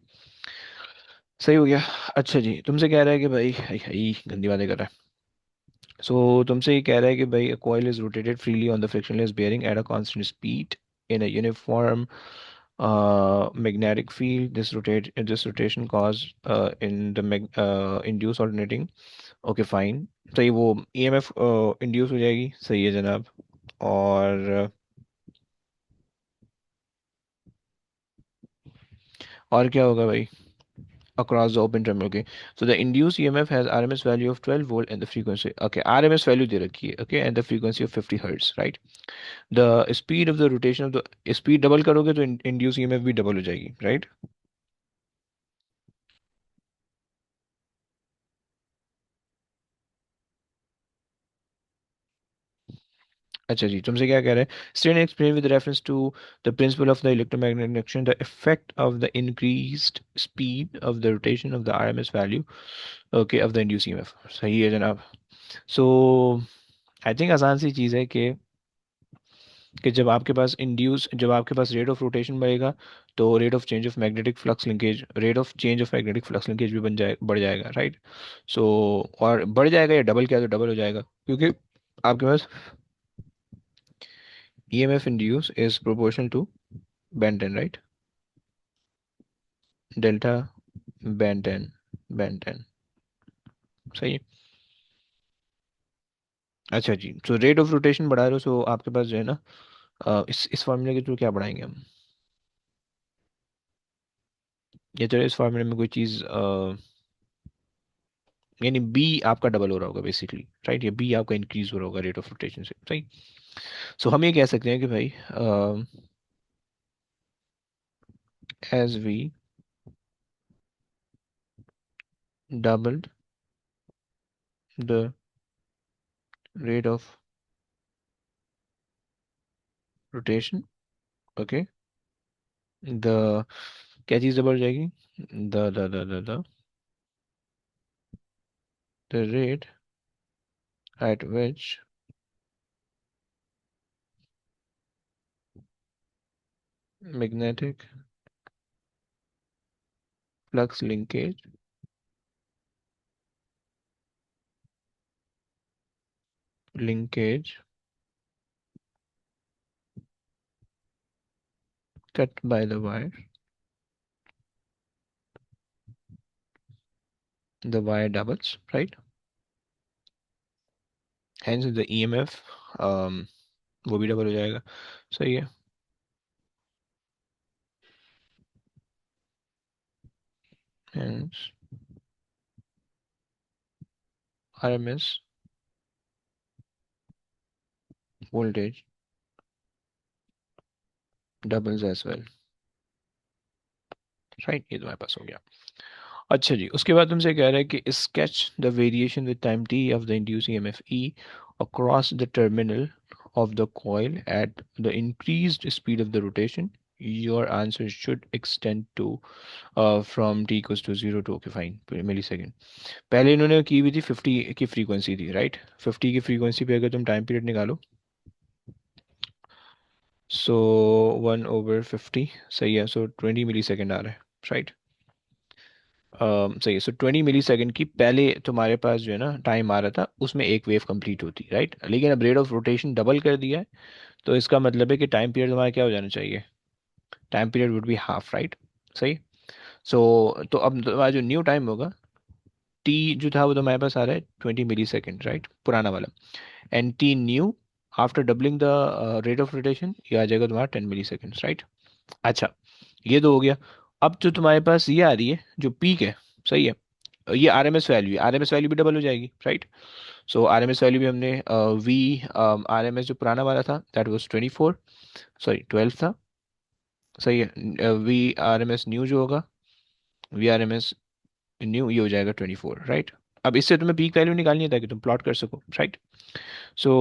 सही हो गया। अच्छा जी, तुमसे कह रहा है कि भाई हाई हाई गंदी बातें कर रहा है। सो तुमसे ये कह रहा है कि भाई a coil is rotated freely on the frictionless bearing at a constant speed in a uniform magnetic field. This rotation cause in the induce alternating. Okay fine, सही, वो ईएमएफ इंड्यूस हो जाएगी, सही है जनाब। और क्या होगा भाई? across the open terminal, okay, so the induced EMF has RMS value of 12 volt and the frequency, okay, RMS value दे रखी है, okay, and the frequency of 50 hertz, right? The speed of the rotation of the speed double करोगे तो induced EMF भी double हो जाएगी, right? अच्छा जी, तुमसे क्या कह रहे हैं? State and explain with reference to the principle of the electromagnetic induction the effect of the increased speed of the rotation of the RMS value, okay, of the induced EMF, सही है जनाब। सो आई थिंक आसान सी चीज़ है कि जब आपके पास rate of rotation बढ़ेगा, तो rate of change of magnetic flux linkage भी बढ़ जाएगा, राइट? सो और बढ़ जाएगा या डबल, क्या तो डबल हो जाएगा, क्योंकि आपके पास EMF induced is proportional to band 10, right? Delta band 10, सही है। अच्छा जी, तो रेट ऑफ रोटेशन बढ़ा रहे हो, सो आपके पास जो है ना, इस फार्मूले के थ्रू क्या बढ़ाएंगे हम? ये चलो इस फार्मूले में कोई चीज़ यानी बी आपका डबल हो रहा होगा बेसिकली, राइट? ये बी आपका इंक्रीज हो रहा होगा रेट ऑफ रोटेशन से, सही। सो हम ये कह सकते हैं कि भाई as we doubled the rate of rotation, okay, the क्या चीज़ डबल हो जाएगी? The rate at which magnetic flux linkage cut by the wire doubles, right? Hence the EMF वो भी डबल हो जाएगा, सही है। hence RMS voltage doubles as well, right. ये तुम्हारे पास हो गया। अच्छा जी, उसके बाद तुमसे कह रहा है कि sketch the variation with time T of the inducing MF E across the terminal of the coil at the increased speed of the rotation. Your answer should extend to from t equals to 0 to, okay fine, millisecond। पहले इन्होंने की हुई थी 50 की frequency थी, right. 50 की frequency पे अगर तुम टाइम पीरियड निकालो, सो 1/50, सही है। सो 20 मिली सेकेंड आ रहा है, राइट। सही है। सो 20 मिली सेकेंड की पहले तुम्हारे पास जो है ना टाइम आ रहा था, उसमें एक वेव कंप्लीट होती, राइट। लेकिन अब रेट ऑफ रोटेशन डबल कर दिया है, तो इसका मतलब है कि टाइम पीरियड तुम्हारा क्या हो जाना चाहिए, time period would be half, right. सही। सो तो अब तुम्हारा जो न्यू टाइम होगा, टी जो था वो तुम्हारे पास आ रहा है 20 मिली सेकेंड, राइट, पुराना वाला। And T new after doubling the rate of rotation, ये आ जाएगा तुम्हारा 10 मिली सेकेंड, राइट। अच्छा, ये तो हो गया। अब जो तुम्हारे पास ये आ रही है जो पीक है, सही है, ये आरएमएस वैल्यू है, आरएमएस वैल्यू भी डबल हो जाएगी, राइट। सो आरएमएस वैल्यू भी हमने वी आरएमएस जो पुराना वाला था दैट वाज 24, सॉरी 12 था, सही है। वी आरएमएस न्यू जो होगा, वी आरएमएस न्यू ये हो जाएगा 24, राइट। अब इससे तुम्हें पीक वैल्यू निकालनी है ताकि तुम प्लॉट कर सको, right. So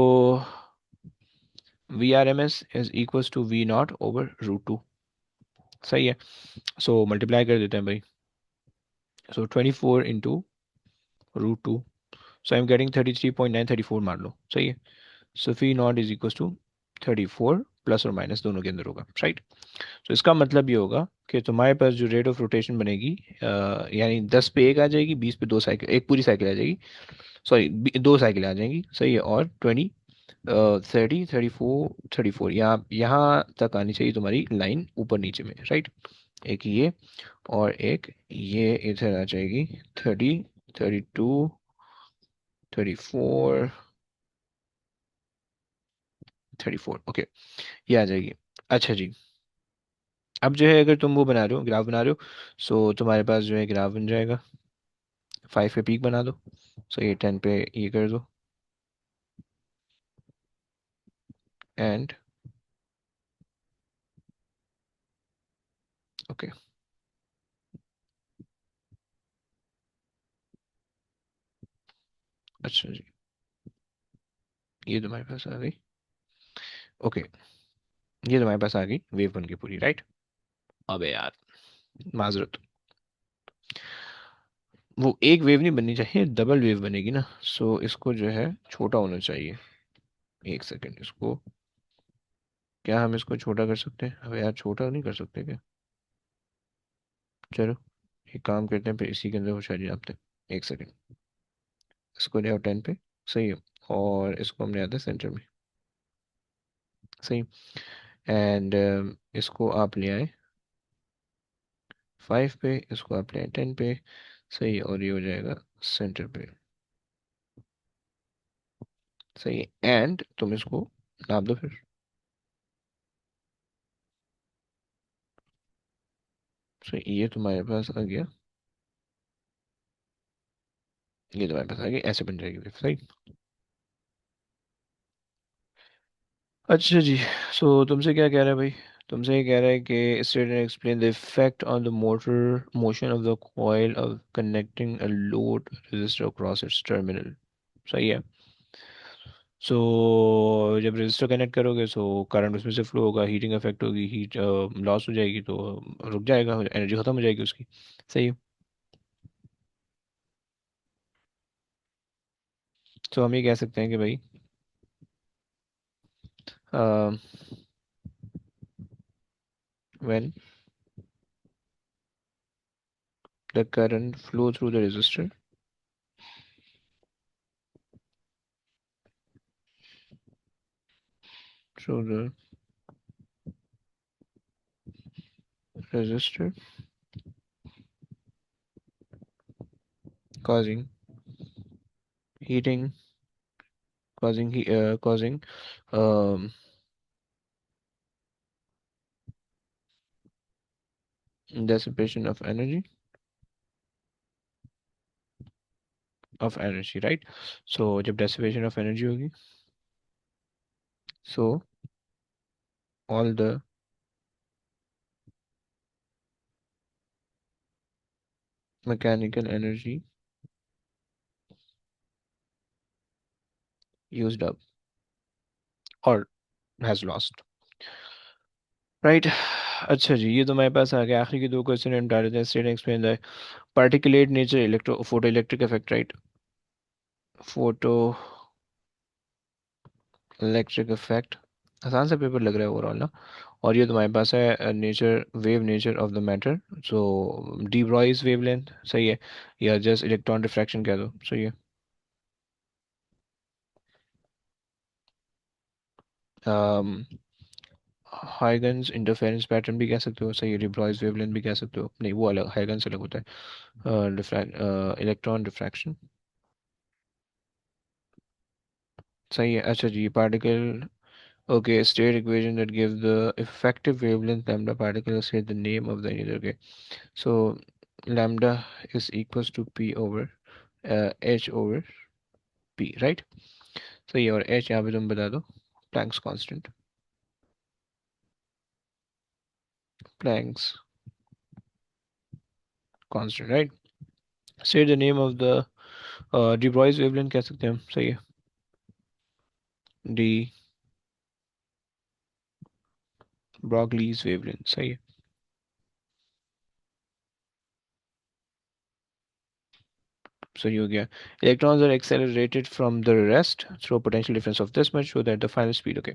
V R M S is equals to V not over √2, सही है। सो मल्टीप्लाई कर देते हैं भाई। So 24 into √2, so I am getting 33.934 मान लो, सही है। So phi not is equals to 34 plus और माइनस दोनों के अंदर होगा, राइट। तो इसका मतलब ये होगा कि तुम्हारे पास जो रेट ऑफ रोटेशन बनेगी, यानी 10 पे एक आ जाएगी, 20 पे दो साइकिल, एक पूरी साइकिल आ जाएगी, सॉरी दो साइकिल आ जाएंगी, सही है। और 20 30 34 यहाँ यहाँ तक आनी चाहिए तुम्हारी लाइन ऊपर नीचे में, राइट। एक ये और एक ये इधर आ जाएगी, 30 32 34 34, ओके, ये आ जाएगी। अच्छा जी, अब जो है अगर तुम वो बना रहे हो, ग्राफ बना रहे हो, सो तुम्हारे पास जो है ग्राफ बन जाएगा। 5 पे पीक बना दो, सो ये 10 पे ये कर दो, एंड ओके। अच्छा जी, ये तुम्हारे पास आ गई, ओके, ये तुम्हारे पास आ गई वेव बन के पूरी, राइट। अबे यार, माजरत, वो एक वेव नहीं बननी चाहिए, डबल वेव बनेगी ना। सो इसको जो है छोटा होना चाहिए। एक सेकेंड, इसको क्या हम इसको छोटा कर सकते हैं? अबे यार, छोटा नहीं कर सकते क्या? चलो एक काम करते हैं, फिर इसी के अंदर होशियारी जाते हैं। एक सेकेंड, इसको ले आओ 10 पे, सही है। और इसको हमने आता है सेंटर में, सही। एंड इसको आप ले आए 5 पे, इसको आप ले आए 10 पे, सही। और ये हो जाएगा सेंटर पे, सही। एंड तुम इसको नाप दो फिर, सही। ये तुम्हारे पास आ गया, ये तुम्हारे पास आ गया, ऐसे बन जाएगी वेव, सही। अच्छा जी, सो तुमसे क्या कह रहा है भाई? तुमसे ये कह रहा है कि state and explain the effect on the motor motion of the coil of connecting a load resistor across its terminal, सही है। सो जब रेजिस्टर कनेक्ट करोगे, सो करंट उसमें से फ्लो होगा, हीटिंग इफेक्ट होगी, हीट लॉस हो जाएगी, तो रुक जाएगा, एनर्जी खत्म हो जाएगी उसकी, सही है। तो हम ये कह सकते हैं कि भाई when the current flow through the resistor, through the resistor, causing heating, causing um, dissipation of energy, of energy, right. So जब डेसिपेशन ऑफ एनर्जी होगी, so all the mechanical energy used up or has lost, right. अच्छा जी, ये तो हमारे पास आ गया। आखिरी के दो क्वेश्चन हम डाल देते हैं। State explain the particulate nature electro photo electric effect, right. Photo electric effect, आसान सा पेपर लग रहा है ओवरऑल ना। और ये तुम्हारे पास है nature, wave nature of the matter, so de Broglie wavelength, सही है। या जस्ट इलेक्ट्रॉन डिफ्रैक्शन कह दो, सही है। हाइगन्स इंटरफेरेंस पैटर्न भी कह सकते हो, सही है। डी ब्रॉइस वेवलेंथ भी कह सकते हो, नहीं वो अलग, हाइगन्स अलग होता है। इलेक्ट्रॉन डिफ्रैक्शन, सही है। अच्छा जी, particle, okay, state equation that gives the effective wavelength lambda particle, say the name of the another, okay. So lambda is equals to p over h over p, right? So ये और h यहाँ पे तुम बता दो, Planck's constant, Planck's constant, right? Say the name of the de Broglie wavelength कह सकते हैं हम, सही है। de Broglie's wavelength, सही है। सही हो गया। Electrons are accelerated from the rest through potential difference of this much so that the final speed, okay.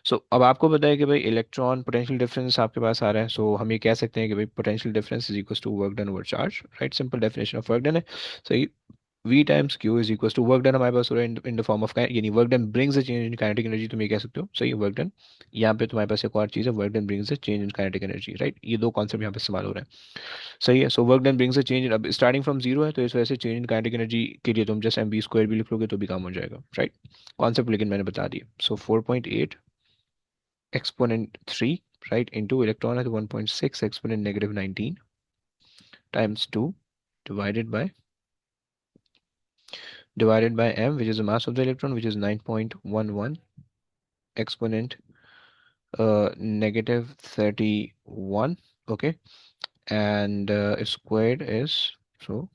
सो अब आपको पता है कि भाई इलेक्ट्रॉन पोटेंशियल डिफरेंस आपके पास आ रहा है, सो हम ये कह सकते हैं कि भाई potential difference is equal to work done over charge, right. Simple definition of work done है, सही। V times Q is equal to work done हमारे पास हो रहा है इन द फॉर्म ऑफ, यानी work done brings a change in kinetic energy, तुम ये कह सकते हो, सही। वर्क डन, यहाँ पे तुम्हारे पास एक और चीज़ है, work done brings a change in kinetic energy, right. ये दो कॉन्सेप्ट यहाँ पे इस्तेमाल हो रहे हैं, सही है। So work done brings a change, अब स्टार्टिंग फ्रॉम जीरो है तो इस वजह से चेंज इन काइनेटिक एनर्जी के लिए तुम जस्ट mv² भी लिख लोगे तो भी काम हो जाएगा, राइट। कॉन्सेप्ट लेकिन मैंने बता दिया। सो 4.8 exponent 3, right, into electron at 1.6 exponent negative 19 times 2 divided by m, which is the mass of the electron, which is 9.11 exponent negative 31, okay, and its squared is, so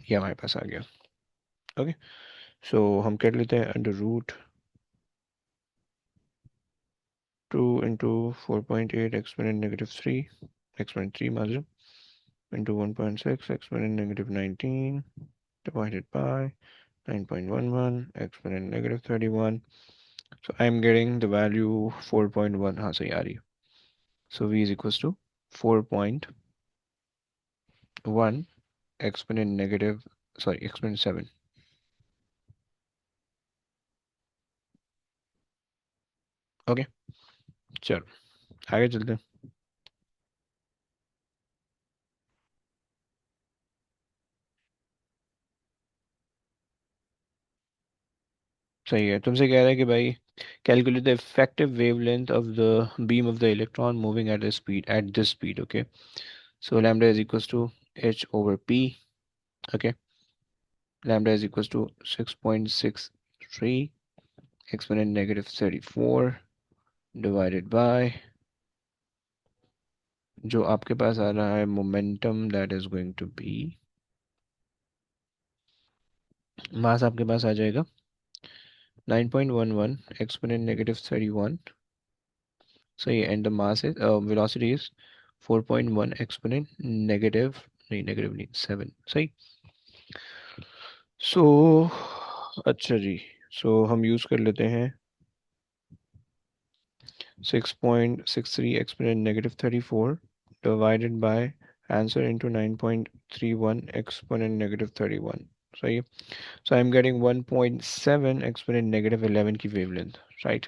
ये हमारे पास आ गया, ओके। सो हम कर लेते हैं under root 2 into 4.8 exponent negative 3 exponent 3 मालूम into 1.6 exponent negative 19 divided by 9.11 exponent negative 31. So I'm getting the value 4.1, हाँ सही आ रही है। So V is equals to 4.1 exponent negative, sorry, exponent 7. Okay, चलो आगे चलते हैं। सही है, तुमसे कह रहा है कि भाई calculate the effective wavelength of the beam of the electron moving at a speed, at this speed, okay. So lambda is equals to h over p, okay. Lambda is equals to 6.63 exponent negative 34 divided by जो आपके पास आ रहा है momentum, that is going to be, mass आपके पास आ जाएगा 9.11 exponent negative 31, सही है। And the mass is, velocity is 4.1 exponent negative, नहीं नेगेटिव नहीं 7, सही। सो अच्छा जी, सो हम यूज कर लेते हैं 6.63 exponent negative 34 divided by answer into 9.31 exponent negative 31, सही है। So I'm getting 1.7 exponent negative 11 की wavelength, right?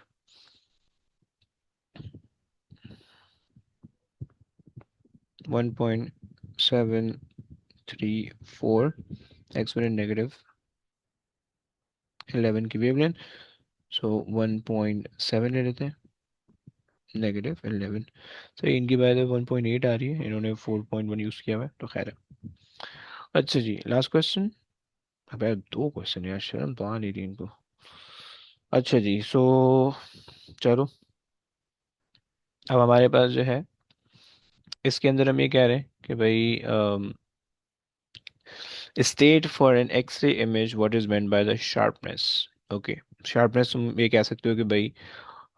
One point seven three four exponent negative 11 की wavelength. So 1.7 ले लेते हैं, negative 11। तो इनकी वैल्यू 1.8 आ रही है, इन्होंने 4.1 यूज़ किया हुआ है, तो खैर है। अच्छा जी, लास्ट क्वेश्चन। अबे दो क्वेश्चन यार, शर्म तो आ नहीं रही इनको। अच्छा जी, सो चलो, अब हमारे पास जो है, इसके अंदर हम ये कह रहे हैं कि भाई state for an X ray image what is meant by the sharpness. Okay, sharpness तुम ये कह सकते हो कि भाई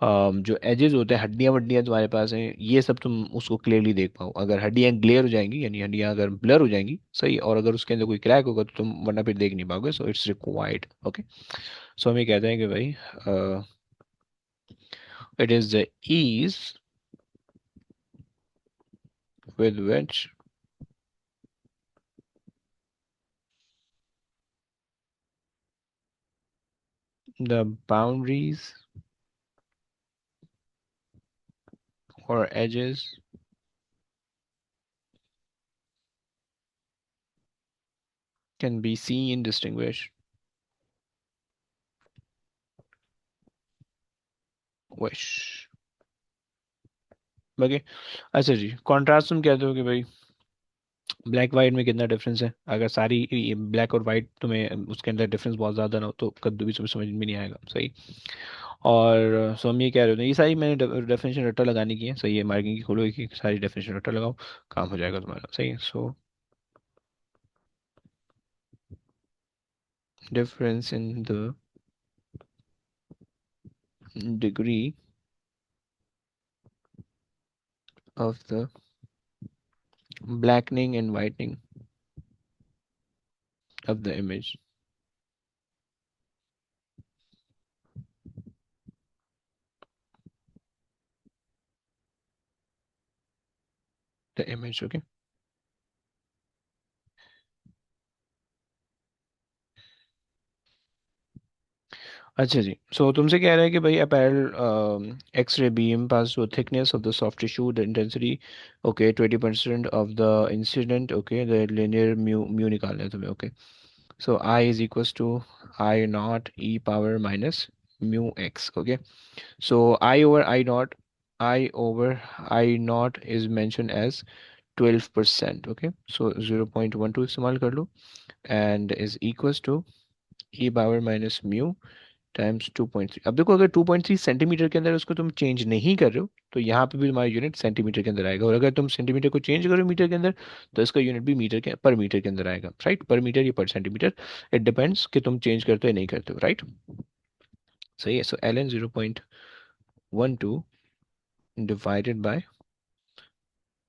जो एजेस होते हैं, हड्डियां वड्डियां तुम्हारे पास हैं, ये सब तुम उसको क्लियरली देख पाओ। अगर हड्डियां ग्लेयर हो जाएंगी, यानी हड्डियां अगर ब्लर हो जाएंगी, सही, और अगर उसके अंदर कोई क्रैक होगा तो तुम वरना फिर देख नहीं पाओगे। So it's required. Okay, so हम ये कहते हैं कि भाई it is the ease with which the boundaries or edges can be seen, distinguished, wish। बाकी अच्छा जी, कॉन्ट्रास्ट तुम कहते हो कि भाई ब्लैक वाइट में कितना डिफरेंस है। अगर सारी ब्लैक और वाइट तुम्हें उसके अंदर डिफरेंस बहुत ज़्यादा ना हो तो कद्दू भी तुम्हें समझ में नहीं आएगा, सही। और सो हम ये कह रहे होते हैं, ये सारी मैंने डेफिनेशन रट्टा लगाने की है, सही है। मार्किंग की खोलो, एक एक सारी डेफिनेशन रट्टा लगाओ, काम हो जाएगा तुम्हारा, सही है। So difference in the degree of the blackening and whitening of the image, okay। अच्छा जी, सो तुमसे कह रहे हैं कि भाई a parallel X-ray beam pass to thickness of the soft tissue, the intensity, okay, 20% of the incident, okay, the linear mu mu निकालना है तुम्हें, okay. So I is equals to I not e power minus mu x, okay. So I not is mention as 12%, okay. So 0.12 इस्तेमाल कर लो, and is equals to e power minus mu times 2.3। अब देखो, अगर 2.3 centimetre के अंदर उसको तुम चेंज नहीं कर रहे हो तो यहाँ पे भी तुम्हारा यूनिट सेंटीमीटर के अंदर आएगा, और अगर तुम सेंटीमीटर को चेंज करो मीटर के अंदर तो इसका यूनिट भी मीटर के पर मीटर के अंदर आएगा, राइट। पर मीटर या पर सेंटीमीटर, इट डिपेंड्स कि तुम चेंज करते हो या नहीं करते हो, राइट। सही है। So L N 0.12 divided by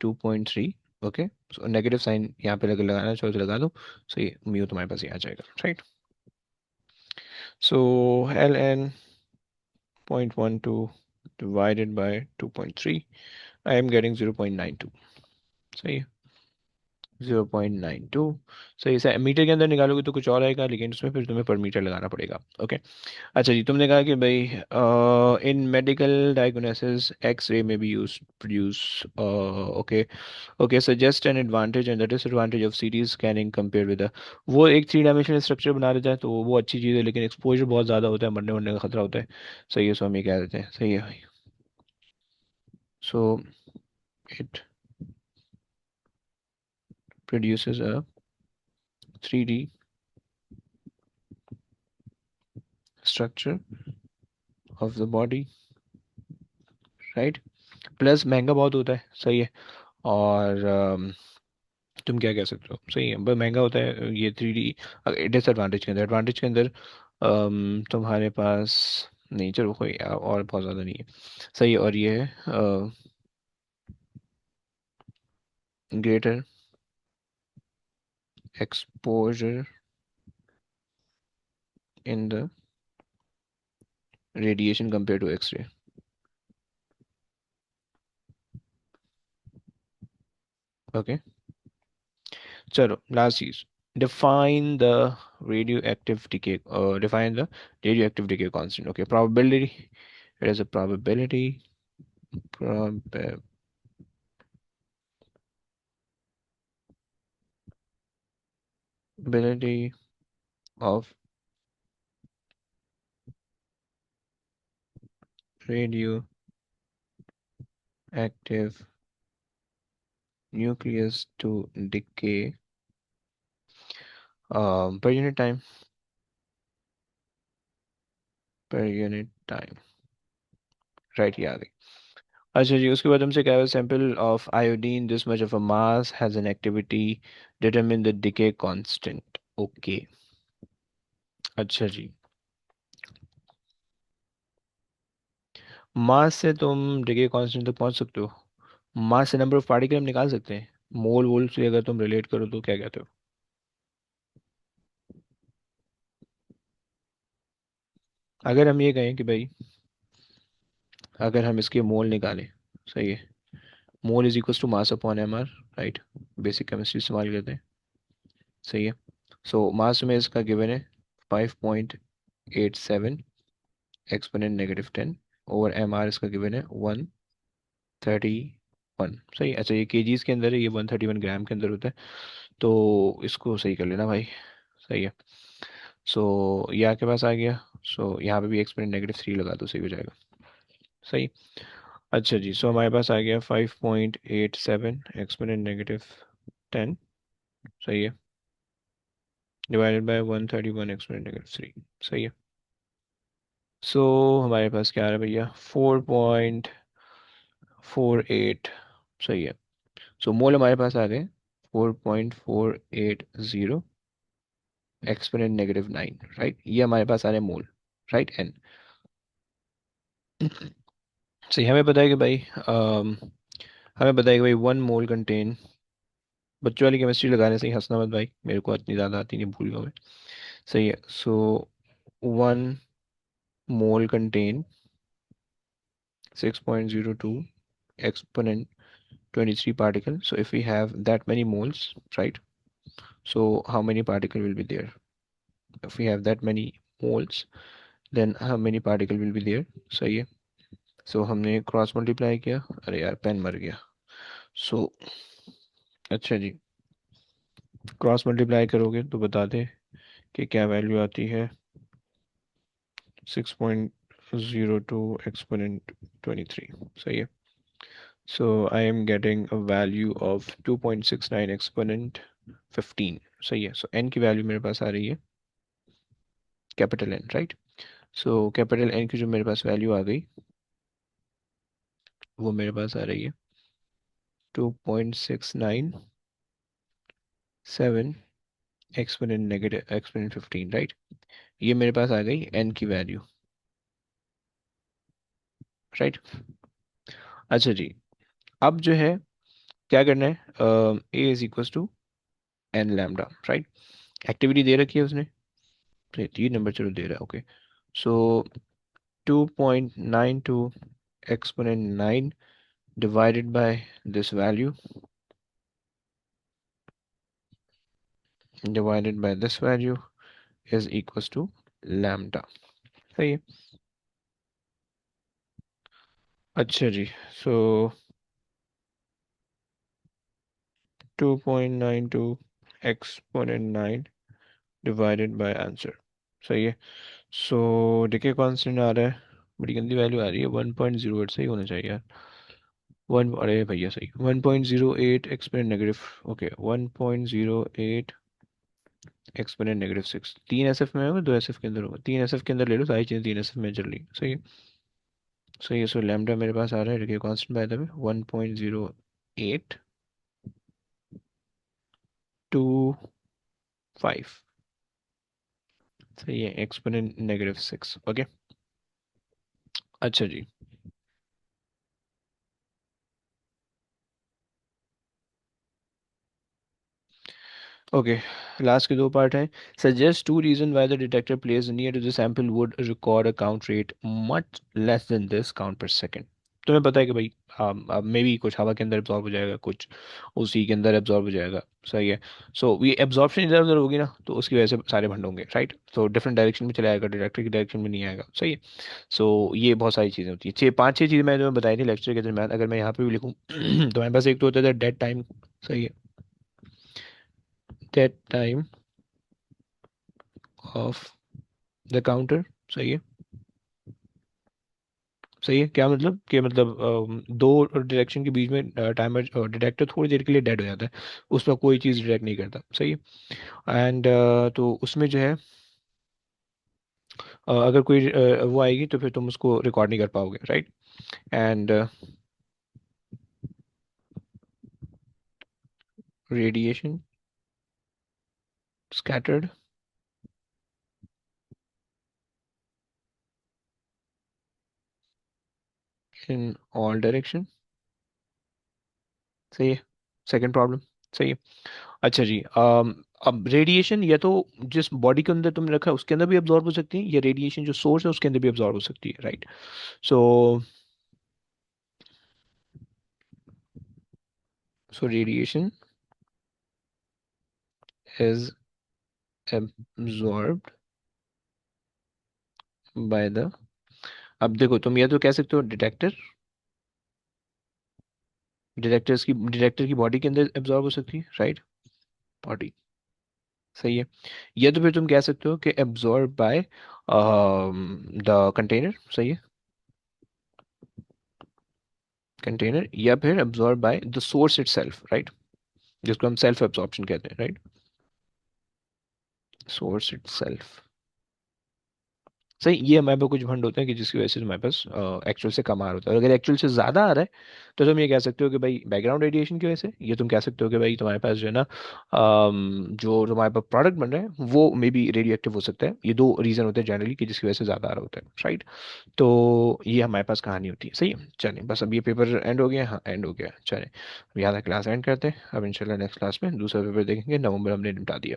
2.3, okay. So negative sign यहाँ पे लगाना चाहो तो लगा दो। सो ये म्यू तुम्हारे पास ये आ जाएगा, right. So L N 0.12 divided by 2.3, I am getting 0.92, सही है। 0.92, सही है। मीटर के अंदर निकालोगे तो कुछ और आएगा, लेकिन उसमें फिर तुम्हें पर मीटर लगाना पड़ेगा, ओके। अच्छा जी, तुमने कहा कि भाई इन मेडिकल डायग्नोसिस एक्सरे में B use produce, okay. Okay, suggest an advantage and the disadvantage of सीटी स्कैनिंग कंपेयर विद वो एक थ्री डायमेंशनल स्ट्रक्चर बना देता है तो वो अच्छी चीज़ है, लेकिन एक्सपोजर बहुत ज़्यादा होता है, मरने वरने का खतरा होता है, सही है। सो हम ये कह देते हैं, सही है भाई। So it produces a 3D structure of the body, right. Plus महंगा बहुत होता है, सही है। और तुम क्या कह सकते हो, सही है, बस महंगा होता है ये 3D। डिसएडवांटेज के अंदर, एडवांटेज के अंदर तुम्हारे पास नहीं, चलो कोई और बहुत ज़्यादा नहीं है, सही है। और ये है greater exposure in the radiation compare to X ray, okay. चलो लास्ट चीज, define the radioactive decay, define the radioactive decay constant, okay। Probability, it is a probability of radioactive nucleus to decay per unit time, per unit time, right, ये आ गई। अच्छा जी, उसके बाद हमसे क्या है, sample of iodine this much of a mass has an activity, determine the decay constant. Okay, अच्छा जी, मास से तुम डिके कांस्टेंट तक पहुंच सकते हो, मास से नंबर ऑफ पार्टिकल हम निकाल सकते हैं, मोल वोल से अगर तुम रिलेट करो तो क्या कहते हो? अगर हम ये कहें कि भाई, अगर हम इसके मोल निकालें, सही है, mole is equal to mass upon M R, right, basic chemistry इस्तेमाल करते हैं, सही है। सो मास में इसका गिवन है 5.87 एक्सपोनेंट -10 ओवर एम आर, इसका गिवन है 131, सही। अच्छा, ये केजीज के अंदर है, ये 131 ग्राम के अंदर होता है, तो इसको सही कर लेना भाई, सही है। सो ये आपके पास आ गया, सो यहाँ पे भी एक्सपोनेंट -3 लगा दो, सही हो जाएगा, सही। अच्छा जी, सो हमारे पास आ गया 5.87 एक्सपोनेंट -10, सही है, डिवाइडेड बाय 131 एक्सपोनेंट -3, सही है। सो हमारे पास क्या आ रहा है भैया, 4.48, सही है। सो मोल हमारे पास आ गए 4.480 एक्सपोनेंट -9, राइट, ये हमारे पास आ रहे हैं मोल, राइट, एन। सही, हमें पता है कि भाई हमें पता है कि भाई 1 मोल कंटेन, बच्चों वाली केमिस्ट्री लगाने से ही हंसना मत भाई, मेरे को इतनी ज़्यादा आती नहीं, भूल गया मैं, सही है। सो 1 मोल contain 6.02 exponent 23 particle. So if we have that many moles, right, so how many particle will be there? If we have that many moles, then how many particle will be there? सही है। So हमने cross multiply किया, अरे यार pen मर गया। So अच्छा जी, cross multiply करोगे तो बता दे कि क्या वैल्यू आती है, 6.02 एक्सपोनेंट 23, सही है। So I am getting a value of 2.69 exponent 15, सही है। So n की वैल्यू मेरे पास आ रही है capital N, right. So capital N की जो मेरे पास वैल्यू आ गई, वो मेरे पास आ रही है 2.697 एक्सपोनेंट 15, राइट, ये मेरे पास आ गई n की वैल्यू, राइट। अच्छा जी, अब जो है क्या करना है, A is equal to N lambda, right, activity दे रखी है उसने, 3 नंबर चलो दे रहा है, okay. So 2.92 exponent 9 divided by this value, is equals to lambda, सही है। अच्छा जी, सो 2.92 exponent 9 divided by आंसर, सही है। सो डिके कांस्टेंट आ रहा है, बड़ी गंदी वैल्यू आ रही है, 1.08, सही होना चाहिए यार, वन, अरे भैया सही, 1.08 exponent negative, okay, 1.08 exponent -6, 3 SF में होगा, 2 SF के अंदर होगा, 3 SF के अंदर ले लो, सारी चीज़ें 3 SF में चल रही, सही है, सही है। सो लैम्डा मेरे पास आ रहा है, कांस्टेंट बाय द वे 1.0825, सही है, एक्सपोनेंट -6, ओके। अच्छा जी, ओके, लास्ट के 2 पार्ट हैं। Suggest 2 reason why the detector place near to the sample would record a count rate much less than this count per second. तुम्हें पता है कि भाई मे बी कुछ हवा के अंदर एब्जॉर्ब हो जाएगा, कुछ उसी के अंदर एब्जॉर्ब हो जाएगा, सही है। सो ये एब्जॉर्प्शन इधर उधर होगी ना, तो उसकी वजह से सारे भंड होंगे, राइट, तो डिफरेंट डायरेक्शन में चले आएगा, डिटेक्टर की डायरेक्शन में नहीं आएगा, सही है। सो ये बहुत सारी चीज़ें होती है, 6 5 6 चीज़ें मैंने तुम्हें बताई थी लेक्चर के दरम्यान, अगर मैं यहाँ पे भी लिखूँ तो मेरे पास एक तो होता है डेड टाइम, सही है, dead time of the counter, सही है। सही है। क्या मतलब कि मतलब दो डायरेक्शन के बीच में टाइमर डिटेक्टर थोड़ी देर के लिए डेड हो जाता है, उस पर कोई चीज़ डिटेक्ट नहीं करता। सही है। एंड तो उसमें जो है अगर कोई वो आएगी तो फिर तुम उसको रिकॉर्ड नहीं कर पाओगे, right. And radiation scattered in all direction। सही है। Second problem. सही है। अच्छा जी, अब रेडिएशन या तो जिस बॉडी के अंदर तुमने रखा है उसके अंदर भी अब्जॉर्ब हो सकती है, या रेडिएशन जो सोर्स है उसके अंदर भी अब्जॉर्ब हो सकती है, right. So so radiation is absorbed by the, अब देखो तुम या तो कह सकते हो डिटेक्टर, डिटेक्टर की बॉडी के अंदर एब्जॉर्ब हो सकती है, राइट, बॉडी। सही है। या तो फिर तुम कह सकते हो कि एब्जॉर्ब बाय द कंटेनर। सही है, कंटेनर, या फिर absorb by the source itself, right, जिसको हम सेल्फ एब्जॉर्प्शन कहते हैं, राइट, सोर्स इटसेल्फ। सही। ये हमारे पास कुछ फंड होते हैं कि जिसकी वजह से हमारे पास एक्चुअल से कम आ रहा होता है। अगर एक्चुअल से ज़्यादा आ रहा है तो तुम ये कह सकते हो कि भाई बैकग्राउंड रेडिएशन की वजह से, ये तुम कह सकते हो कि भाई तुम्हारे पास जो है ना जो तुम्हारे पास प्रोडक्ट बन रहा है वो मे बी रेडियो एक्टिव हो सकता है। ये दो रीज़न होते हैं जनरली कि जिसकी वजह से ज़्यादा आ रहा होता है, राइट। तो ये हमारे पास कहानी होती है। सही है। चलिए बस अब ये पेपर एंड हो गया। हाँ एंड हो गया। चलिए अब यहाँ क्लास एंड करते हैं। अब इंशाल्लाह नेक्स्ट क्लास में दूसरा पेपर देखेंगे। नवंबर हमने निपटा दिया।